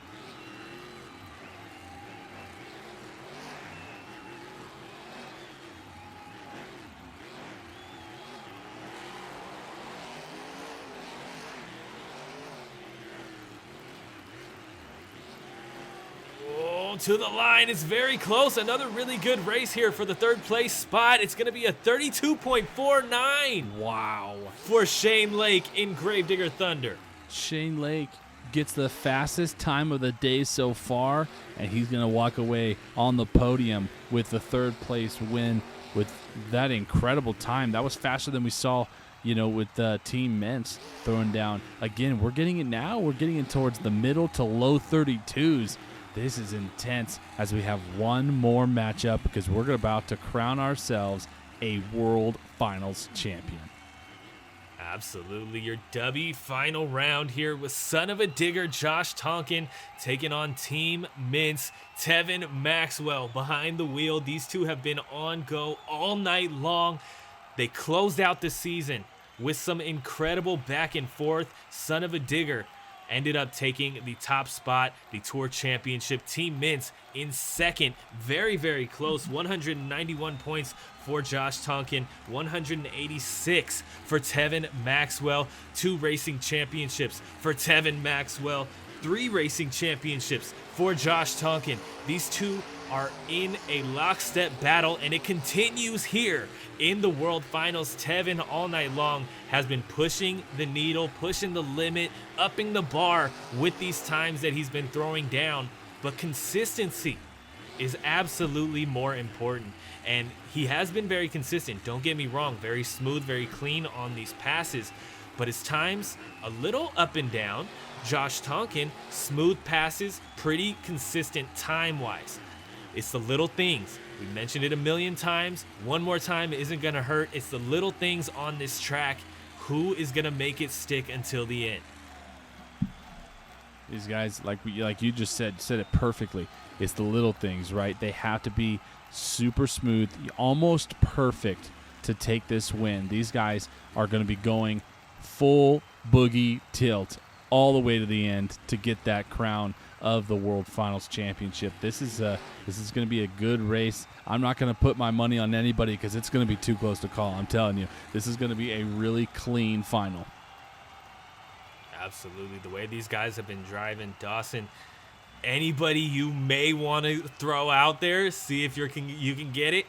To the line, it's very close. Another really good race here for the third place spot. It's going to be a 32.49. Wow. For Shane Lake in Gravedigger Thunder. Shane Lake gets the fastest time of the day so far, and he's going to walk away on the podium with the third place win with that incredible time. That was faster than we saw, with Team Mints throwing down. Again, we're getting it now. We're getting it towards the middle to low 32s. This is intense as we have one more matchup because we're about to crown ourselves a World Finals champion. Absolutely. Your W final round here with Son Uva Digger, Josh Tonkin taking on Team Mints, Tevin Maxwell behind the wheel. These two have been on go all night long. They closed out the season with some incredible back and forth. Son Uva Digger ended up taking the top spot, the Tour Championship. Team Mints in second, very, very close. 191 points for Josh Tonkin, 186 for Tevin Maxwell. 2 racing championships for Tevin Maxwell, 3 racing championships for Josh Tonkin. These two are in a lockstep battle, and it continues here in the World Finals. Tevin all night long has been pushing the needle, pushing the limit, upping the bar with these times that he's been throwing down. But consistency is absolutely more important. And he has been very consistent. Don't get me wrong, very smooth, very clean on these passes. But his times a little up and down. Josh Tonkin, smooth passes, pretty consistent time-wise. It's the little things. We mentioned it a million times. One more time isn't going to hurt. It's the little things on this track. Who is going to make it stick until the end? These guys, like you just said it perfectly. It's the little things, right? They have to be super smooth, almost perfect to take this win. These guys are going to be going full boogie tilt all the way to the end to get that crown of the World Finals Championship. This is going to be a good race. I'm not going to put my money on anybody because it's going to be too close to call. I'm telling you, this is going to be a really clean final. Absolutely. The way these guys have been driving, Dawson, anybody you may want to throw out there, see if you can get it.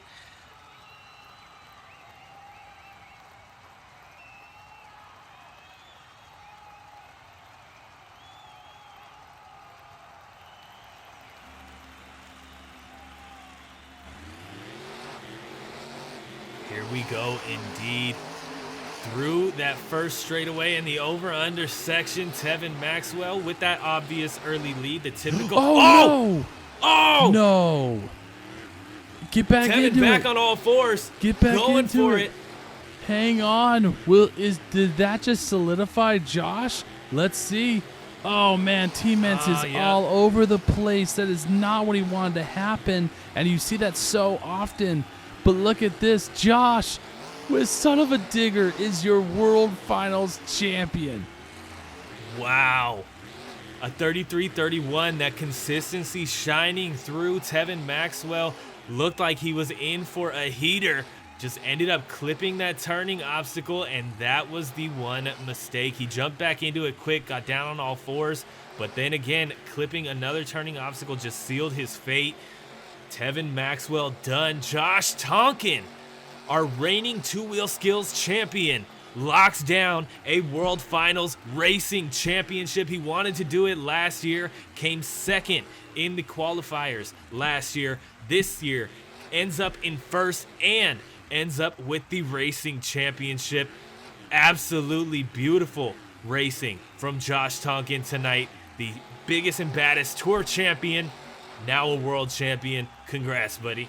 we go indeed. Through that first straightaway in the over-under section, Tevin Maxwell with that obvious early lead, the typical. Oh! Oh! No! Get back Tevin into back it. on all fours. Get back going into for it. Hang on. Did that just solidify Josh? Let's see. Oh man, T-Ments is all over the place. That is not what he wanted to happen, and you see that so often. But look at this, Josh with Son Uva Digger is your World Finals champion. Wow. A 33-31, that consistency shining through. Tevin Maxwell looked like he was in for a heater. Just ended up clipping that turning obstacle, and that was the one mistake. He jumped back into it quick, got down on all fours, but then again, clipping another turning obstacle just sealed his fate. Tevin Maxwell done. Josh Tonkin, our reigning two-wheel skills champion, locks down a World Finals Racing Championship. He wanted to do it last year, came second in the qualifiers last year. This year, ends up in first and ends up with the Racing Championship. Absolutely beautiful racing from Josh Tonkin tonight. The biggest and baddest tour champion, now a world champion. Congrats, buddy.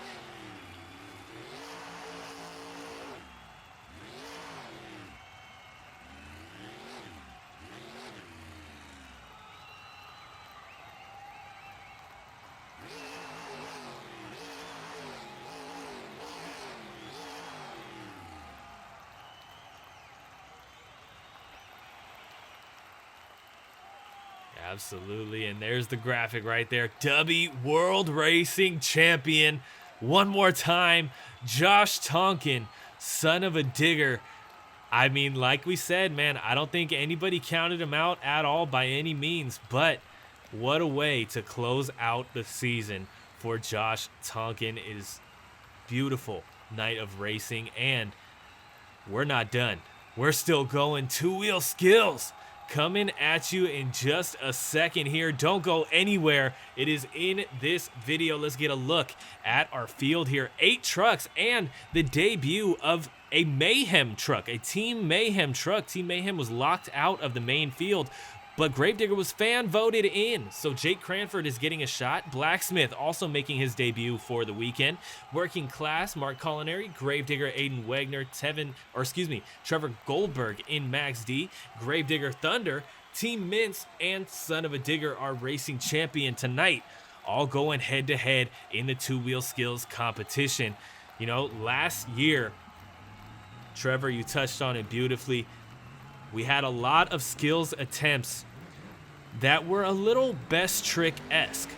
Absolutely, and there's the graphic right there. W World Racing Champion. One more time, Josh Tonkin, Son Uva Digger. I mean, like we said, man, I don't think anybody counted him out at all by any means, but what a way to close out the season for Josh Tonkin. It is beautiful night of racing, and we're not done. We're still going. Two-wheel skills coming at you in just a second here. Don't go anywhere. It is in this video. Let's get a look at our field here. 8 trucks and the debut of a Mayhem truck, a Team Mayhem truck. Team Mayhem was locked out of the main field, but Gravedigger was fan voted in. So Jake Cranford is getting a shot. Blacksmith also making his debut for the weekend. Working Class, Mark Culinary, Gravedigger, Aiden Wagner, Trevor Goldberg in Max D, Gravedigger Thunder, Team Mints, and Son Uva Digger, our racing champion tonight, all going head to head in the two-wheel skills competition. You know, last year, Trevor, you touched on it beautifully. We had a lot of skills attempts that were a little best trick-esque.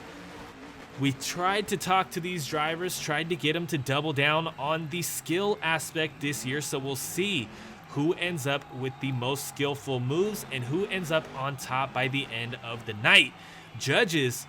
We tried to talk to these drivers, tried to get them to double down on the skill aspect this year, so we'll see who ends up with the most skillful moves and who ends up on top by the end of the night. Judges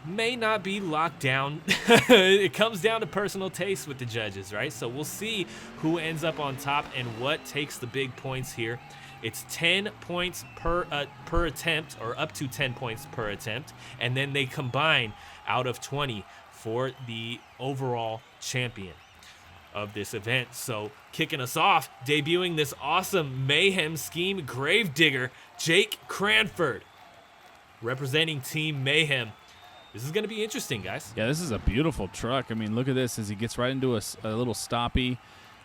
may not be locked down. It comes down to personal taste with the judges, right? So we'll see who ends up on top and what takes the big points here. It's 10 points per attempt, or up to 10 points per attempt, and then they combine out of 20 for the overall champion of this event. So kicking us off, debuting this awesome Mayhem scheme, Gravedigger, Jake Cranford, representing Team Mayhem. This is going to be interesting, guys. Yeah, this is a beautiful truck. I mean, look at this as he gets right into a little stoppy.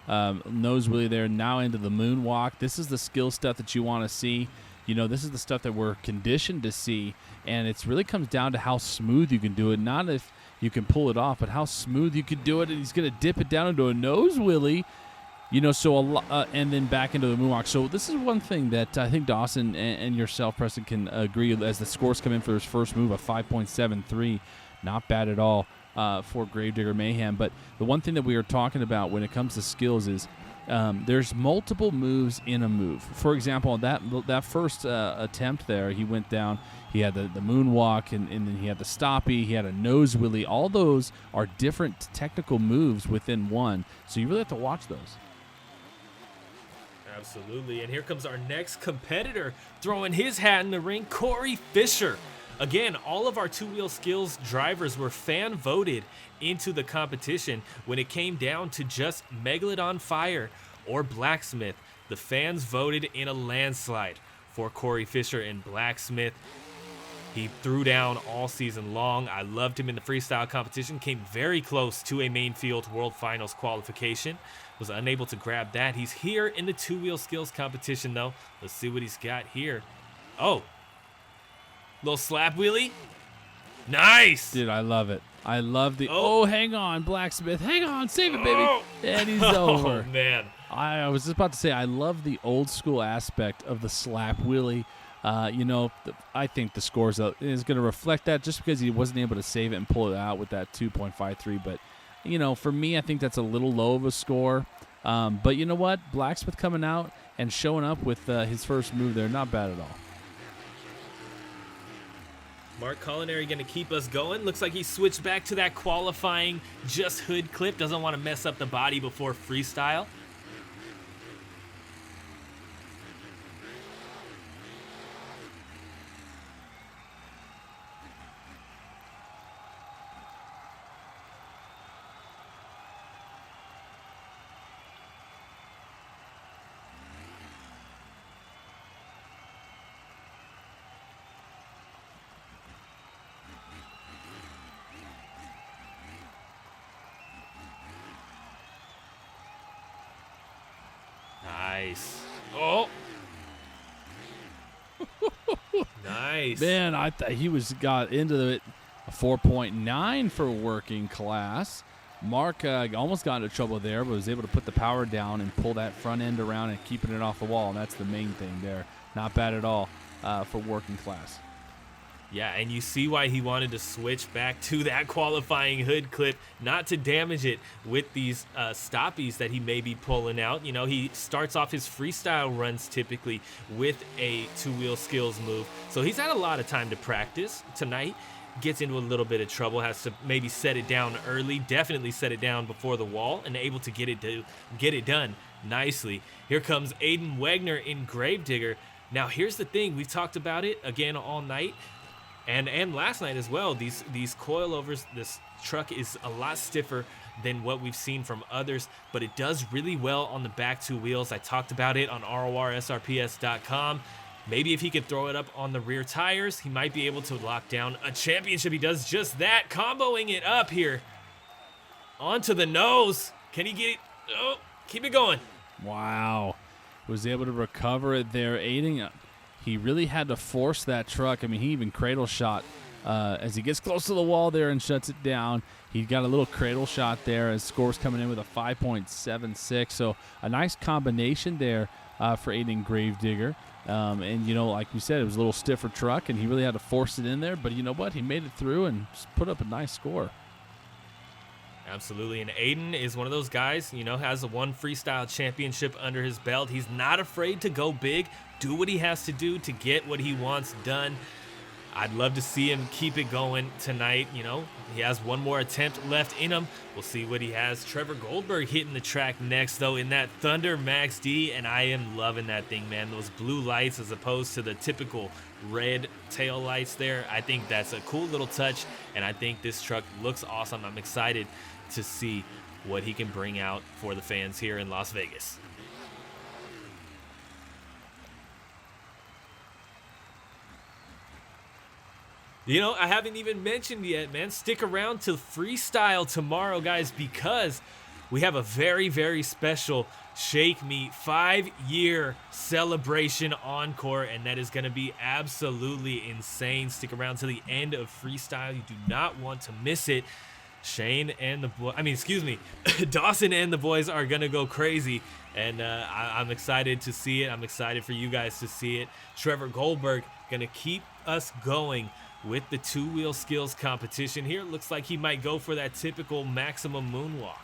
Nose wheelie there, now into the moonwalk. This is the skill stuff that you want to see. You know, this is the stuff that we're conditioned to see, and it really comes down to how smooth you can do it. Not if you can pull it off, but how smooth you can do it. And he's going to dip it down into a nose wheelie. You know, so and then back into the moonwalk. So this is one thing that I think Dawson and yourself, Preston, can agree as the scores come in for his first move, a 5.73. Not bad at all for Gravedigger Mayhem. But the one thing that we are talking about when it comes to skills is there's multiple moves in a move. For example, that first attempt there, he went down. He had the moonwalk, and then he had the stoppy. He had a nose wheelie. All those are different technical moves within one. So you really have to watch those. Absolutely, and here comes our next competitor throwing his hat in the ring, Corey Fisher Again, all of our two-wheel skills drivers were fan voted into the competition when it came down to just Megalodon Fire or Blacksmith. The fans voted in a landslide for Corey Fisher and Blacksmith. He threw down all season long. I loved him in the freestyle competition. Came very close to a main field World Finals qualification. Was unable to grab that. He's here in the two-wheel skills competition, though. Let's see what he's got here. Oh. Little slap wheelie. Nice. Dude, I love it. I love the... Oh, hang on, Blacksmith. Hang on. Save it, baby. And he's over. Oh, man. I was just about to say, I love the old school aspect of the slap wheelie. I think the scores is going to reflect that just because he wasn't able to save it and pull it out with that 2.53. But, for me, I think that's a little low of a score. But you know what? Blacksmith coming out and showing up with his first move there, not bad at all. Mark Culinary going to keep us going. Looks like he switched back to that qualifying just hood clip. Doesn't want to mess up the body before freestyle. Nice. Oh. Nice. Man, I thought he got into it. A 4.9 for working class. Mark almost got into trouble there, but was able to put the power down and pull that front end around and keeping it off the wall. And that's the main thing there. Not bad at all for working class. Yeah, and you see why he wanted to switch back to that qualifying hood clip, not to damage it with these stoppies that he may be pulling out. He starts off his freestyle runs typically with a two-wheel skills move. So he's had a lot of time to practice. Tonight, gets into a little bit of trouble, has to maybe set it down early, definitely set it down before the wall, and able to get it done nicely. Here comes Aiden Wegner in Gravedigger. Now, here's the thing. We've talked about it again all night. And last night as well, these coilovers, this truck is a lot stiffer than what we've seen from others, but it does really well on the back two wheels. I talked about it on RORSRPS.com. Maybe if he could throw it up on the rear tires, he might be able to lock down a championship. He does just that, comboing it up here. Onto the nose. Can he get it? Oh, keep it going. Wow. Was able to recover it there, aiding up. He really had to force that truck. I mean, he even cradle shot as he gets close to the wall there and shuts it down. He got a little cradle shot there as scores coming in with a 5.76. So a nice combination there for Aiden Gravedigger. And, like we said, it was a little stiffer truck, and he really had to force it in there. But you know what? He made it through and put up a nice score. Absolutely, and Aiden is one of those guys, has one freestyle championship under his belt. He's not afraid to go big, do what he has to do to get what he wants done. I'd love to see him keep it going tonight. He has one more attempt left in him. We'll see what he has. Trevor Goldberg hitting the track next, though, in that Thunder Max D, and I am loving that thing, man. Those blue lights as opposed to the typical red tail lights there. I think that's a cool little touch, and I think this truck looks awesome. I'm excited to see what he can bring out for the fans here in Las Vegas. I haven't even mentioned yet, man. Stick around to freestyle tomorrow, guys, because we have a very, very special Shake Me 5-year celebration encore, and that is going to be absolutely insane. Stick around to the end of freestyle. You do not want to miss it. Dawson and the boys are going to go crazy, and I'm excited to see it. I'm excited for you guys to see it. Trevor Goldberg going to keep us going with the two-wheel skills competition here. Looks like he might go for that typical maximum moonwalk.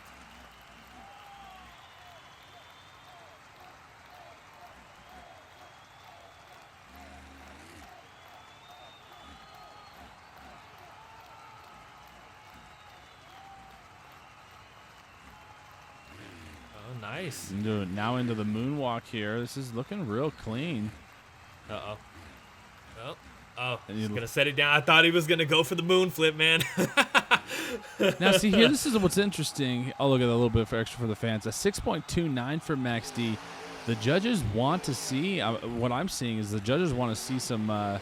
Nice. Now into the moonwalk here. This is looking real clean. Uh-oh. Oh. Oh, he's going to set it down. I thought he was going to go for the moon flip, man. Now, see here, this is what's interesting. I'll look at a little bit for extra for the fans. A 6.29 for Max D. The judges want to see, what I'm seeing is the judges want to see some, oh,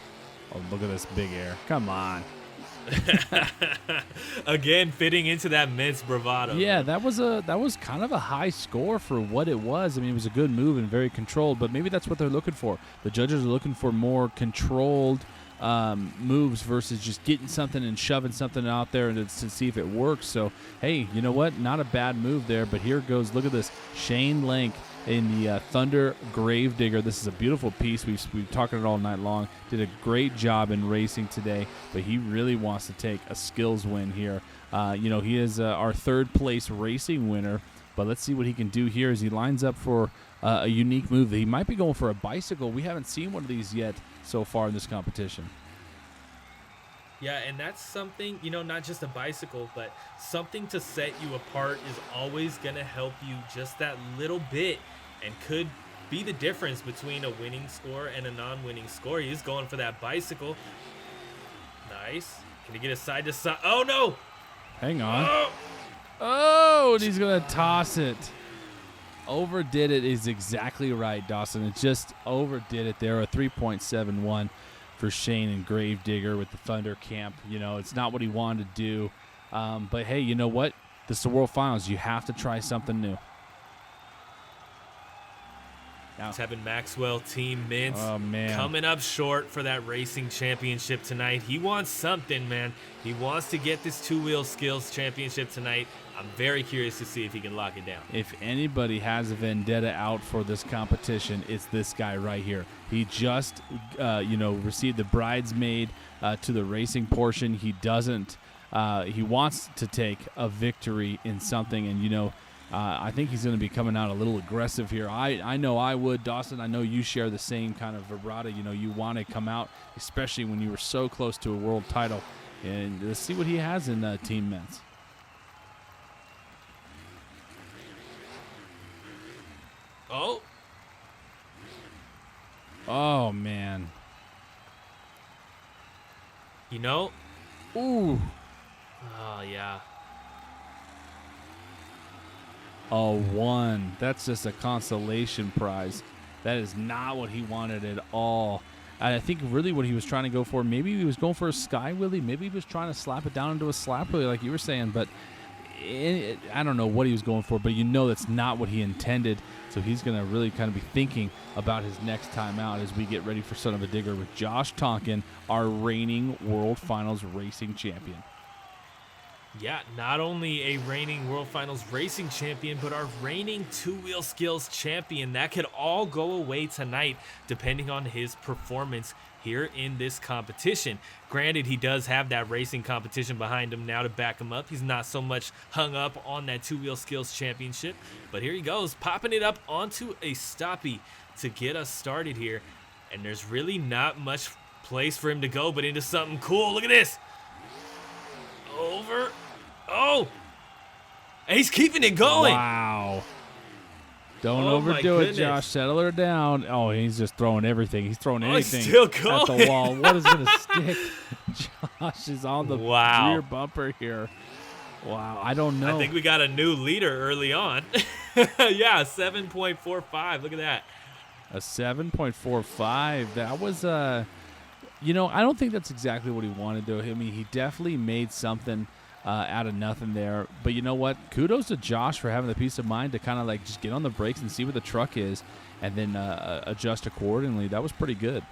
look at this big air. Come on. Again, fitting into that men's bravado. Yeah, that was kind of a high score for what it was. I mean, it was a good move and very controlled, but maybe that's what they're looking for. The judges are looking for more controlled moves versus just getting something and shoving something out there and to see if it works. So, hey, you know what? Not a bad move there, but here goes. Look at this. Shane Lank in the Thunder Grave Digger. This is a beautiful piece. We've talked it all night long. Did a great job in racing today, but he really wants to take a skills win here. He is our third place racing winner, but let's see what he can do here as he lines up for a unique move. He might be going for a bicycle. We haven't seen one of these yet so far in this competition. Yeah, and that's something, not just a bicycle, but something to set you apart is always going to help you just that little bit and could be the difference between a winning score and a non-winning score. He's going for that bicycle. Nice. Can he get a side to side? Oh, no. Hang on. Oh, and he's going to toss it. Overdid it is exactly right, Dawson. It just overdid it there. A 3.71 for Shane and Grave Digger with the Thunder Camp. It's not what he wanted to do. But, hey, you know what? This is the World Finals. You have to try something new. Now, Tevin Maxwell, Team Mints, coming up short for that racing championship tonight. He wants something, man. He wants to get this two-wheel skills championship tonight. I'm very curious to see if he can lock it down. If anybody has a vendetta out for this competition, it's this guy right here. He just, received the bridesmaid to the racing portion. He doesn't. He wants to take a victory in something, and I think he's going to be coming out a little aggressive here. I know I would, Dawson. I know you share the same kind of vibrato. You want to come out, especially when you were so close to a world title. And let's see what he has in Team Men's. Oh, man. Ooh. Oh, yeah. A 1. That's just a consolation prize. That is not what he wanted at all. I think really what he was trying to go for, maybe he was going for a sky wheelie. Maybe he was trying to slap it down into a slap wheelie like you were saying. But I don't know what he was going for, but that's not what he intended. So he's going to really kind of be thinking about his next time out as we get ready for Son Uva Digger with Josh Tonkin, our reigning World Finals racing champion. Yeah, not only a reigning World Finals racing champion, but our reigning two-wheel skills champion. That could all go away tonight, depending on his performance here in this competition. Granted, he does have that racing competition behind him now to back him up. He's not so much hung up on that two-wheel skills championship. But here he goes, popping it up onto a stoppie to get us started here. And there's really not much place for him to go but into something cool. Look at this. Over. Oh! And he's keeping it going. Wow. Don't overdo it, Josh. Settle her down. Oh, he's just throwing everything. He's throwing anything he's still going. At the wall. What is going to stick? Josh is on the rear bumper here. Wow, I don't know. I think we got a new leader early on. Yeah, 7.45. Look at that. A 7.45. That was, I don't think that's exactly what he wanted to do. I mean, he definitely made something out of nothing there. But you know what? Kudos to Josh for having the peace of mind to kind of just get on the brakes and see where the truck is and then adjust accordingly. That was pretty good.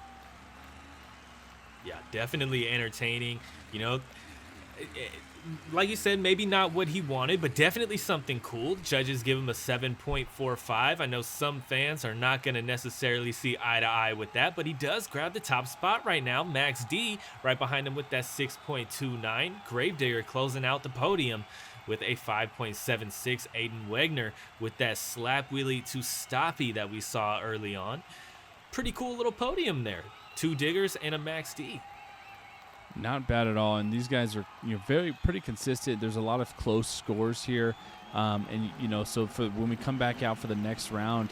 Yeah, definitely entertaining. Like you said, maybe not what he wanted, but definitely something cool. Judges give him a 7.45. I know some fans are not going to necessarily see eye to eye with that, but he does grab the top spot right now. Max D right behind him with that 6.29. Gravedigger closing out the podium with a 5.76. Aiden Wegner with that slap wheelie to stoppie that we saw early on. Pretty cool little podium there. 2 diggers and a Max D. Not bad at all, and these guys are pretty consistent. There's a lot of close scores here, so for when we come back out for the next round,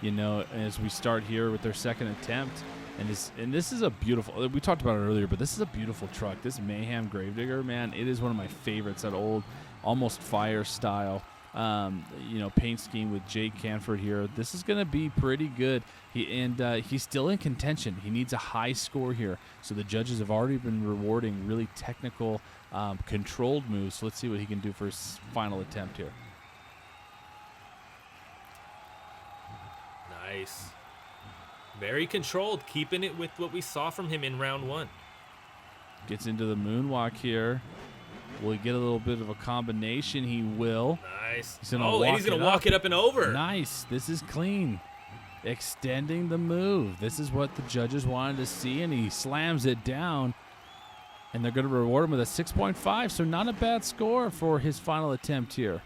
as we start here with their second attempt, And this is a beautiful. We talked about it earlier, but this is a beautiful truck. This Mayhem Gravedigger, man, it is one of my favorites. That old, almost fire style, paint scheme with Jake Canford here. This is going to be pretty good. He's still in contention. He needs a high score here. So the judges have already been rewarding really technical, controlled moves. So let's see what he can do for his final attempt here. Nice. Very controlled, keeping it with what we saw from him in round 1. Gets into the moonwalk here. Will he get a little bit of a combination? He will. Nice. He's going to walk it up and over. Nice. This is clean. Extending the move. This is what the judges wanted to see, and he slams it down. And they're going to reward him with a 6.5, so not a bad score for his final attempt here.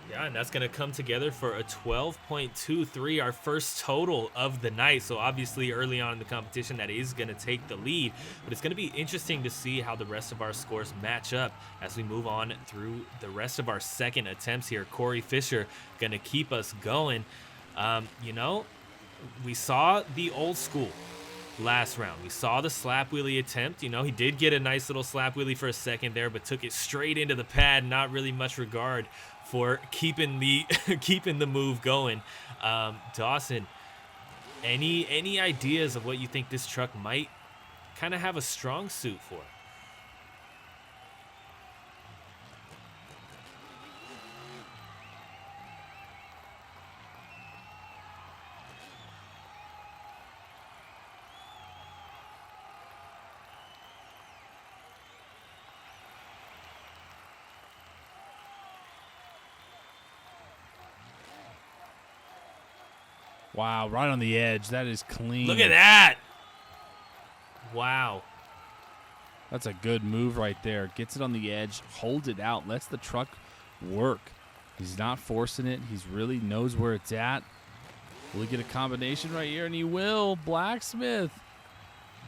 Yeah, and that's going to come together for a 12.23, our first total of the night. So obviously early on in the competition, that is going to take the lead. But it's going to be interesting to see how the rest of our scores match up as we move on through the rest of our second attempts here. Corey Fisher going to keep us going. We saw the old school last round. We saw the slap wheelie attempt. He did get a nice little slap wheelie for a second there, but took it straight into the pad. Not really much regard for keeping the move going. Dawson, any ideas of what you think this truck might kind of have a strong suit for? Wow, right on the edge. That is clean. Look at that. Wow. That's a good move right there. Gets it on the edge, holds it out, lets the truck work. He's not forcing it. He's really knows where it's at. Will he get a combination right here? And he will. Blacksmith.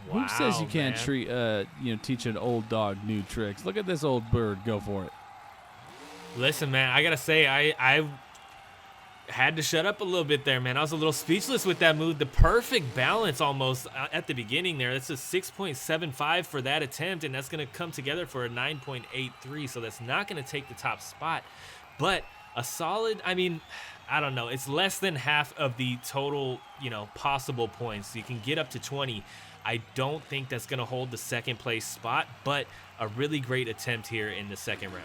Wow, who says you can't man. teach an old dog new tricks? Look at this old bird. Go for it. Listen, man, I got to say, I had to shut up a little bit there, man. I was a little speechless with that move. The perfect balance almost at the beginning there. That's a 6.75 for that attempt, and that's going to come together for a 9.83. So that's not going to take the top spot, but a solid, I don't know. It's less than half of the total, possible points. You can get up to 20. I don't think that's going to hold the second place spot, but a really great attempt here in the second round.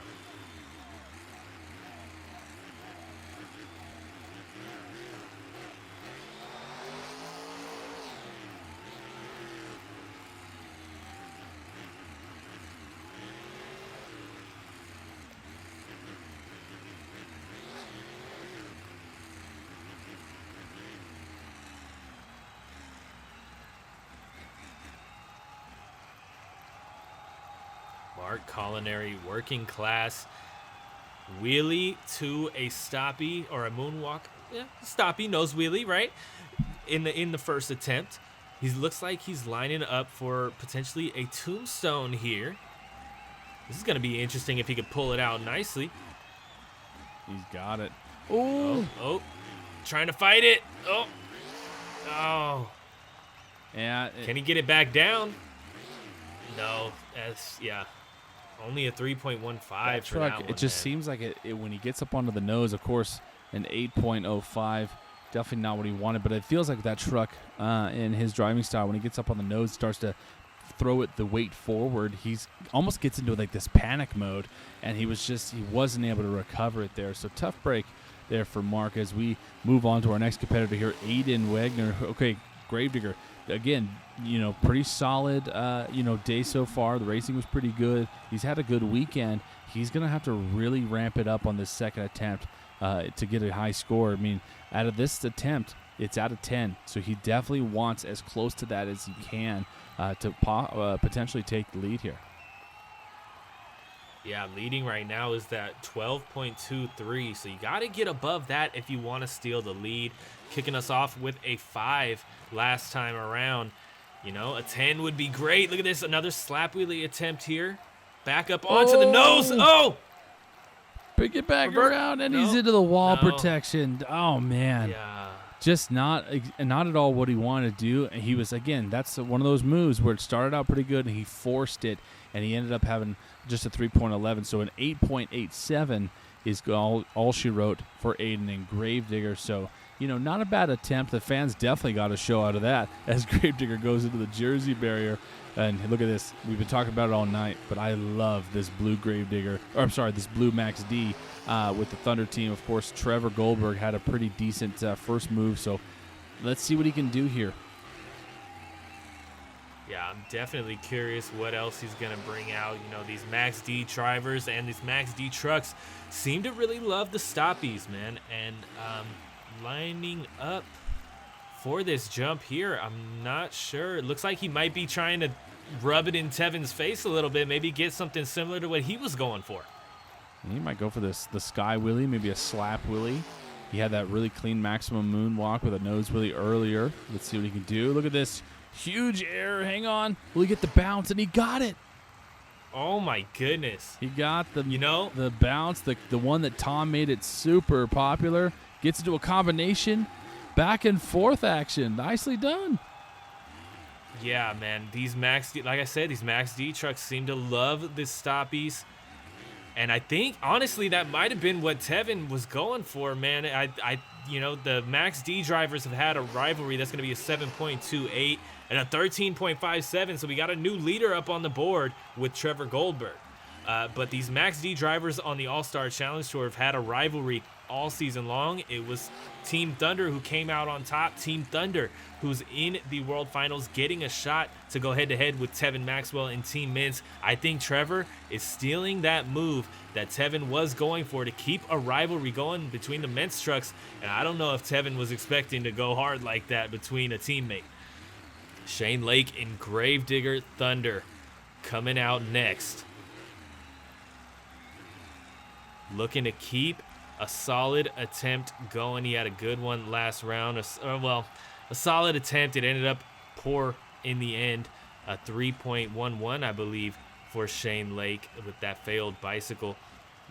Mark Culinary, working class, wheelie to a stoppie or a moonwalk. Yeah, stoppie, nose wheelie, right? In the first attempt. He looks like he's lining up for potentially a tombstone here. This is going to be interesting if he could pull it out nicely. He's got it. Oh, trying to fight it. Oh. Yeah. Can he get it back down? No, only a 3.15 for that one. It just seems like it when he gets up onto the nose, of course, an 8.05. Definitely not what he wanted, but it feels like that truck in his driving style, when he gets up on the nose, starts to throw the weight forward. He's almost gets into like this panic mode, and he wasn't able to recover it there. So tough break there for Mark as we move on to our next competitor here, Aiden Wagner. Okay, Gravedigger. Again, pretty solid, day so far. The racing was pretty good. He's had a good weekend. He's going to have to really ramp it up on this second attempt to get a high score. Out of this attempt, it's out of 10. So he definitely wants as close to that as he can to potentially take the lead here. Yeah, leading right now is that 12.23. So you got to get above that if you want to steal the lead. Kicking us off with a 5 last time around. A 10 would be great. Look at this, another slap wheelie attempt here. Back up onto the nose. Oh! Pick it back around, and he's into the wall protection. Oh, man. Yeah. just not at all what he wanted to do. And he was, again, that's one of those moves where it started out pretty good and he forced it, and he ended up having just a 3.11. So an 8.87 is all she wrote for Aiden and Gravedigger. So, not a bad attempt. The fans definitely got a show out of that as Gravedigger goes into the Jersey barrier. And look at this. We've been talking about it all night, but I love this blue Gravedigger, or I'm sorry, this blue Max D with the Thunder team. Of course, Trevor Goldberg had a pretty decent first move, so let's see what he can do here. Yeah, I'm definitely curious what else he's going to bring out. These Max D drivers and these Max D trucks seem to really love the stoppies, man. And lining up for this jump here, I'm not sure. It looks like he might be trying to rub it in Tevin's face a little bit, maybe get something similar to what he was going for. He might go for the sky wheelie, maybe a slap wheelie. He had that really clean maximum moonwalk with a nose wheelie earlier. Let's see what he can do. Look at this huge air. Hang on. Will he get the bounce? And he got it. Oh my goodness. He got the the bounce, the one that Tom made it super popular. Gets into a combination. Back and forth action. Nicely done. Yeah, man. These Max D, like I said, these Max D trucks seem to love the stoppies. And I think, honestly, that might have been what Tevin was going for, man. The Max D drivers have had a rivalry that's going to be a 7.28 and a 13.57. So we got a new leader up on the board with Trevor Goldberg. But these Max D drivers on the All-Star Challenge Tour have had a rivalry all season long. It was Team Thunder who came out on top. Team Thunder, who's in the World Finals, getting a shot to go head-to-head with Tevin Maxwell and Team Mints. I think Trevor is stealing that move that Tevin was going for to keep a rivalry going between the Mintz trucks, and I don't know if Tevin was expecting to go hard like that between a teammate. Shane Lake and Gravedigger Thunder coming out next. Looking to keep a solid attempt going. He had a good one last round. A solid attempt. It ended up poor in the end. A 3.11, I believe, for Shane Lake with that failed bicycle.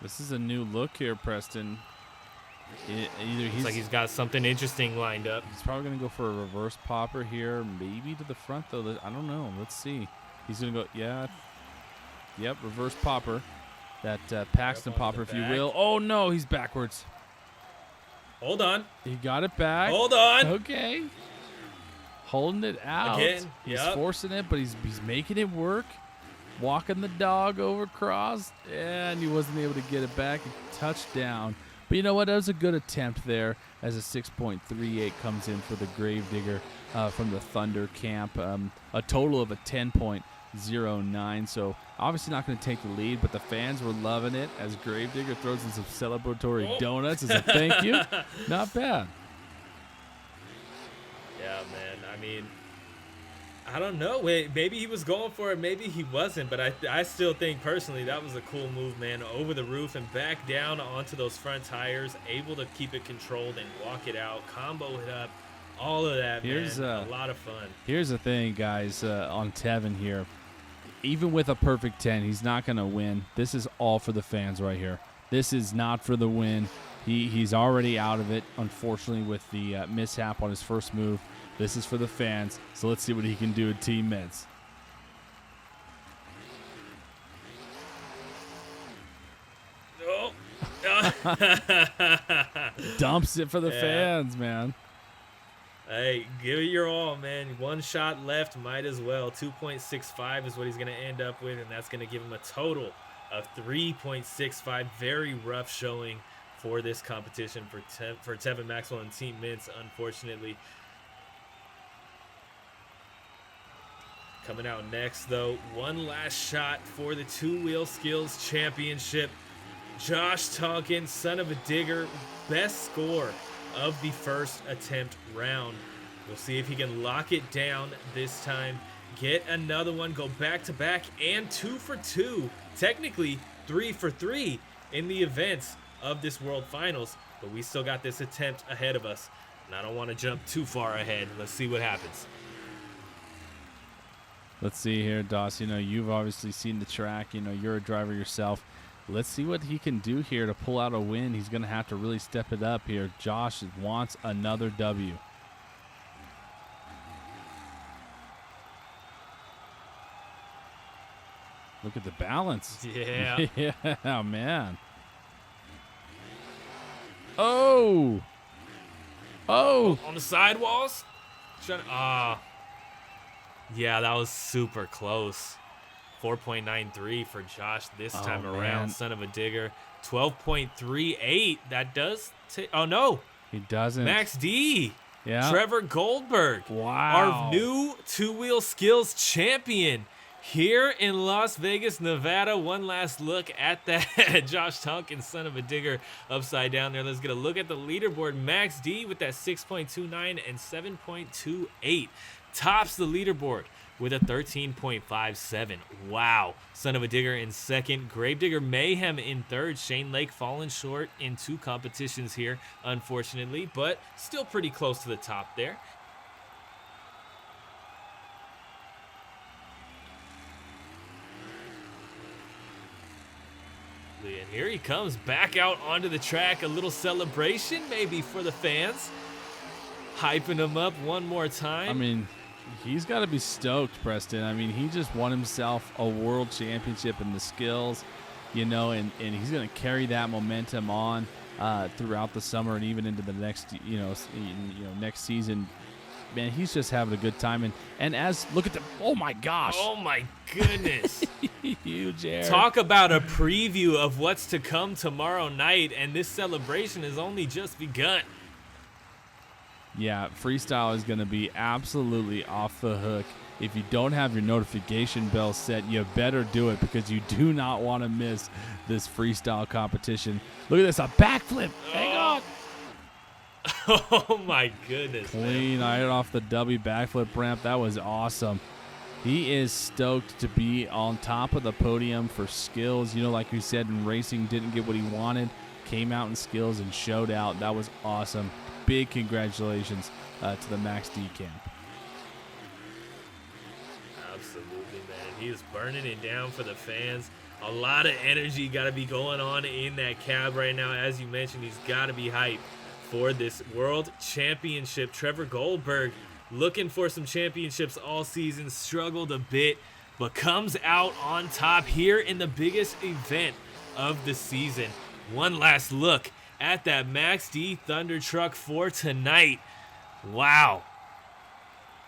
This is a new look here, Preston. Looks like he's got something interesting lined up. He's probably going to go for a reverse popper here, maybe to the front, though. I don't know. Let's see. He's going to go, yep, reverse popper. That Paxton popper, if you will. Oh, no, he's backwards. Hold on. He got it back. Hold on. Okay. Holding it out. Again. He's forcing it, but he's making it work. Walking the dog over cross. And he wasn't able to get it back. Touchdown. But you know what? That was a good attempt there as a 6.38 comes in for the Gravedigger from the Thunder camp. A total of a 10.09. So obviously not going to take the lead, but the fans were loving it as Gravedigger throws in some celebratory donuts as a thank you. Not bad. Yeah, man. I mean, I don't know. Maybe he was going for it. Maybe he wasn't. But I still think, personally, that was a cool move, man. Over the roof and back down onto those front tires. Able to keep it controlled and walk it out. Combo it up. All of that, man. A lot of fun. Here's the thing, guys, on Tevin here. Even with a perfect 10, he's not going to win. This is all for the fans right here. This is not for the win. He's already out of it, unfortunately, with the mishap on his first move. This is for the fans, so let's see what he can do with Team Mets. Oh. Dumps it for the fans, man. Hey, give it your all, man. One shot left, might as well. 2.65 is what he's going to end up with, and that's going to give him a total of 3.65. Very rough showing for this competition for Tevin Maxwell and Team Mints, unfortunately. Coming out next, though, one last shot for the Two-Wheel Skills Championship. Josh Tonkin, Son Uva Digger, best score of the first attempt round. We'll see if he can lock it down this time, get another one, go back-to-back, and 2 for 2. Technically, 3 for 3 in the events of this World Finals, but we still got this attempt ahead of us, and I don't want to jump too far ahead. Let's see what happens. Let's see here, Doss. You've obviously seen the track. You're a driver yourself. let's see what he can do here to pull out a win. He's going to have to really step it up here. Josh wants another W. Look at the balance. Yeah. Yeah, man. Oh. On the sidewalls. Yeah, that was super close. 4.93 for Josh this time around. Man. Son of a Digger. 12.38. That does oh no. He doesn't. Max D. Yeah. Trevor Goldberg. Wow. Our new two-wheel skills champion here in Las Vegas, Nevada. One last look at that Josh Tonkin, Son of a Digger, upside down there. Let's get a look at the leaderboard. Max D with that 6.29 and 7.28 tops the leaderboard with a 13.57. Wow. Son of a Digger in second. Gravedigger Mayhem in third. Shane Lake falling short in 2 competitions here, unfortunately, but still pretty close to the top there. And here he comes back out onto the track. A little celebration maybe for the fans. Hyping him up one more time. I mean, he's got to be stoked, Preston. I mean, he just won himself a world championship in the skills, you know, and he's going to carry that momentum on throughout the summer and even into the next, next season. Man, he's just having a good time. And as look at the, oh my gosh. Oh my goodness. Huge air. Talk about a preview of what's to come tomorrow night, and this celebration has only just begun. Yeah, freestyle is going to be absolutely off the hook. If you don't have your notification bell set, you better do it because you do not want to miss this freestyle competition. Look at this, a backflip. Hang on. Oh my goodness. Clean right off the W backflip ramp. That was awesome. He is stoked to be on top of the podium for skills. You know, like we said, in racing, didn't get what he wanted. Came out in skills and showed out. That was awesome. Big congratulations to the Max D camp. Absolutely, man. He is burning it down for the fans. A lot of energy got to be going on in that cab right now. As you mentioned, he's got to be hyped for this world championship. Trevor Goldberg looking for some championships all season, struggled a bit, but comes out on top here in the biggest event of the season. One last look at that Max D Thunder truck for tonight. Wow.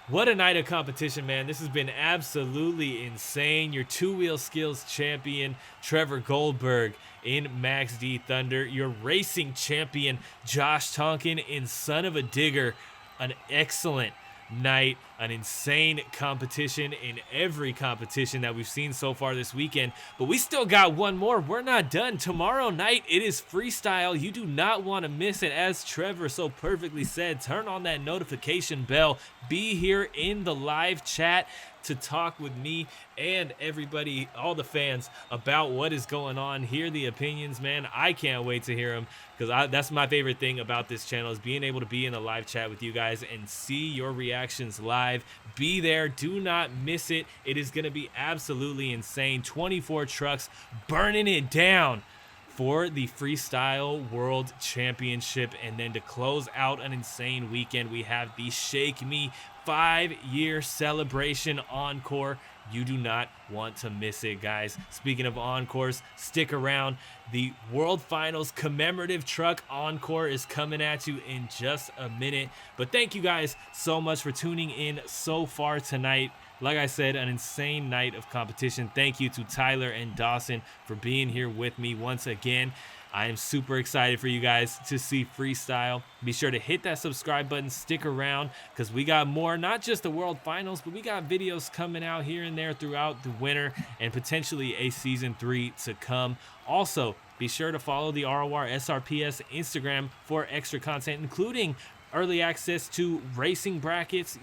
What a night of competition, man. This has been absolutely insane. Your two-wheel skills champion, Trevor Goldberg in Max D Thunder. Your racing champion, Josh Tonkin in Son of a Digger. An excellent night, an insane competition in every competition that we've seen so far this weekend. But we still got one more. We're not done. Tomorrow night, it is freestyle. You do not want to miss it. As Trevor so perfectly said, turn on that notification bell. Be here in the live chat to talk with me and everybody, all the fans, about what is going on. Hear the opinions, man. I can't wait to hear them because that's my favorite thing about this channel is being able to be in a live chat with you guys and see your reactions live. Be there. Do not miss it. It is going to be absolutely insane. 24 trucks burning it down for the Freestyle World Championship. And then to close out an insane weekend, we have the Shake Me 5-year celebration encore. You do not want to miss it, guys. Speaking of encores, stick around. The World Finals commemorative truck encore is coming at you in just a minute. But thank you guys so much for tuning in so far tonight. Like I said, an insane night of competition. Thank you to Tyler and Dawson for being here with me once again. I am super excited for you guys to see freestyle. Be sure to hit that subscribe button, stick around, because we got more, not just the World Finals, but we got videos coming out here and there throughout the winter and potentially a Season 3 to come. Also, be sure to follow the Rorsrps Instagram for extra content, including early access to racing brackets,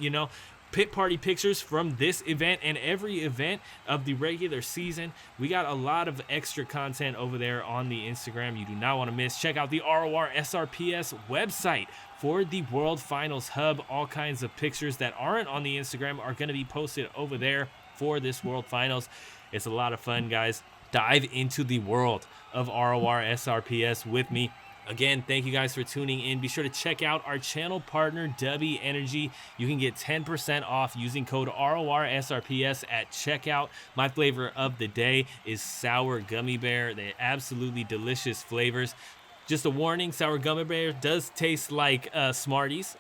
pit party pictures from this event and every event of the regular season. We got a lot of extra content over there on the Instagram you do not want to miss. Check out the Rorsrps website for the World Finals Hub. All kinds of pictures that aren't on the Instagram are going to be posted over there for this World Finals. It's a lot of fun, guys. dive into the world of RORSRPS with me. Again, thank you guys for tuning in. Be sure to check out our channel partner, W Energy. You can get 10% off using code RORSRPS at checkout. My flavor of the day is sour gummy bear. They're absolutely delicious flavors. Just a warning, sour gummy bear does taste like Smarties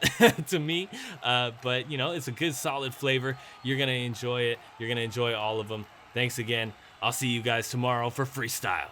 to me, but you know, it's a good solid flavor. You're gonna enjoy it. You're gonna enjoy all of them. Thanks again. I'll see you guys tomorrow for freestyle.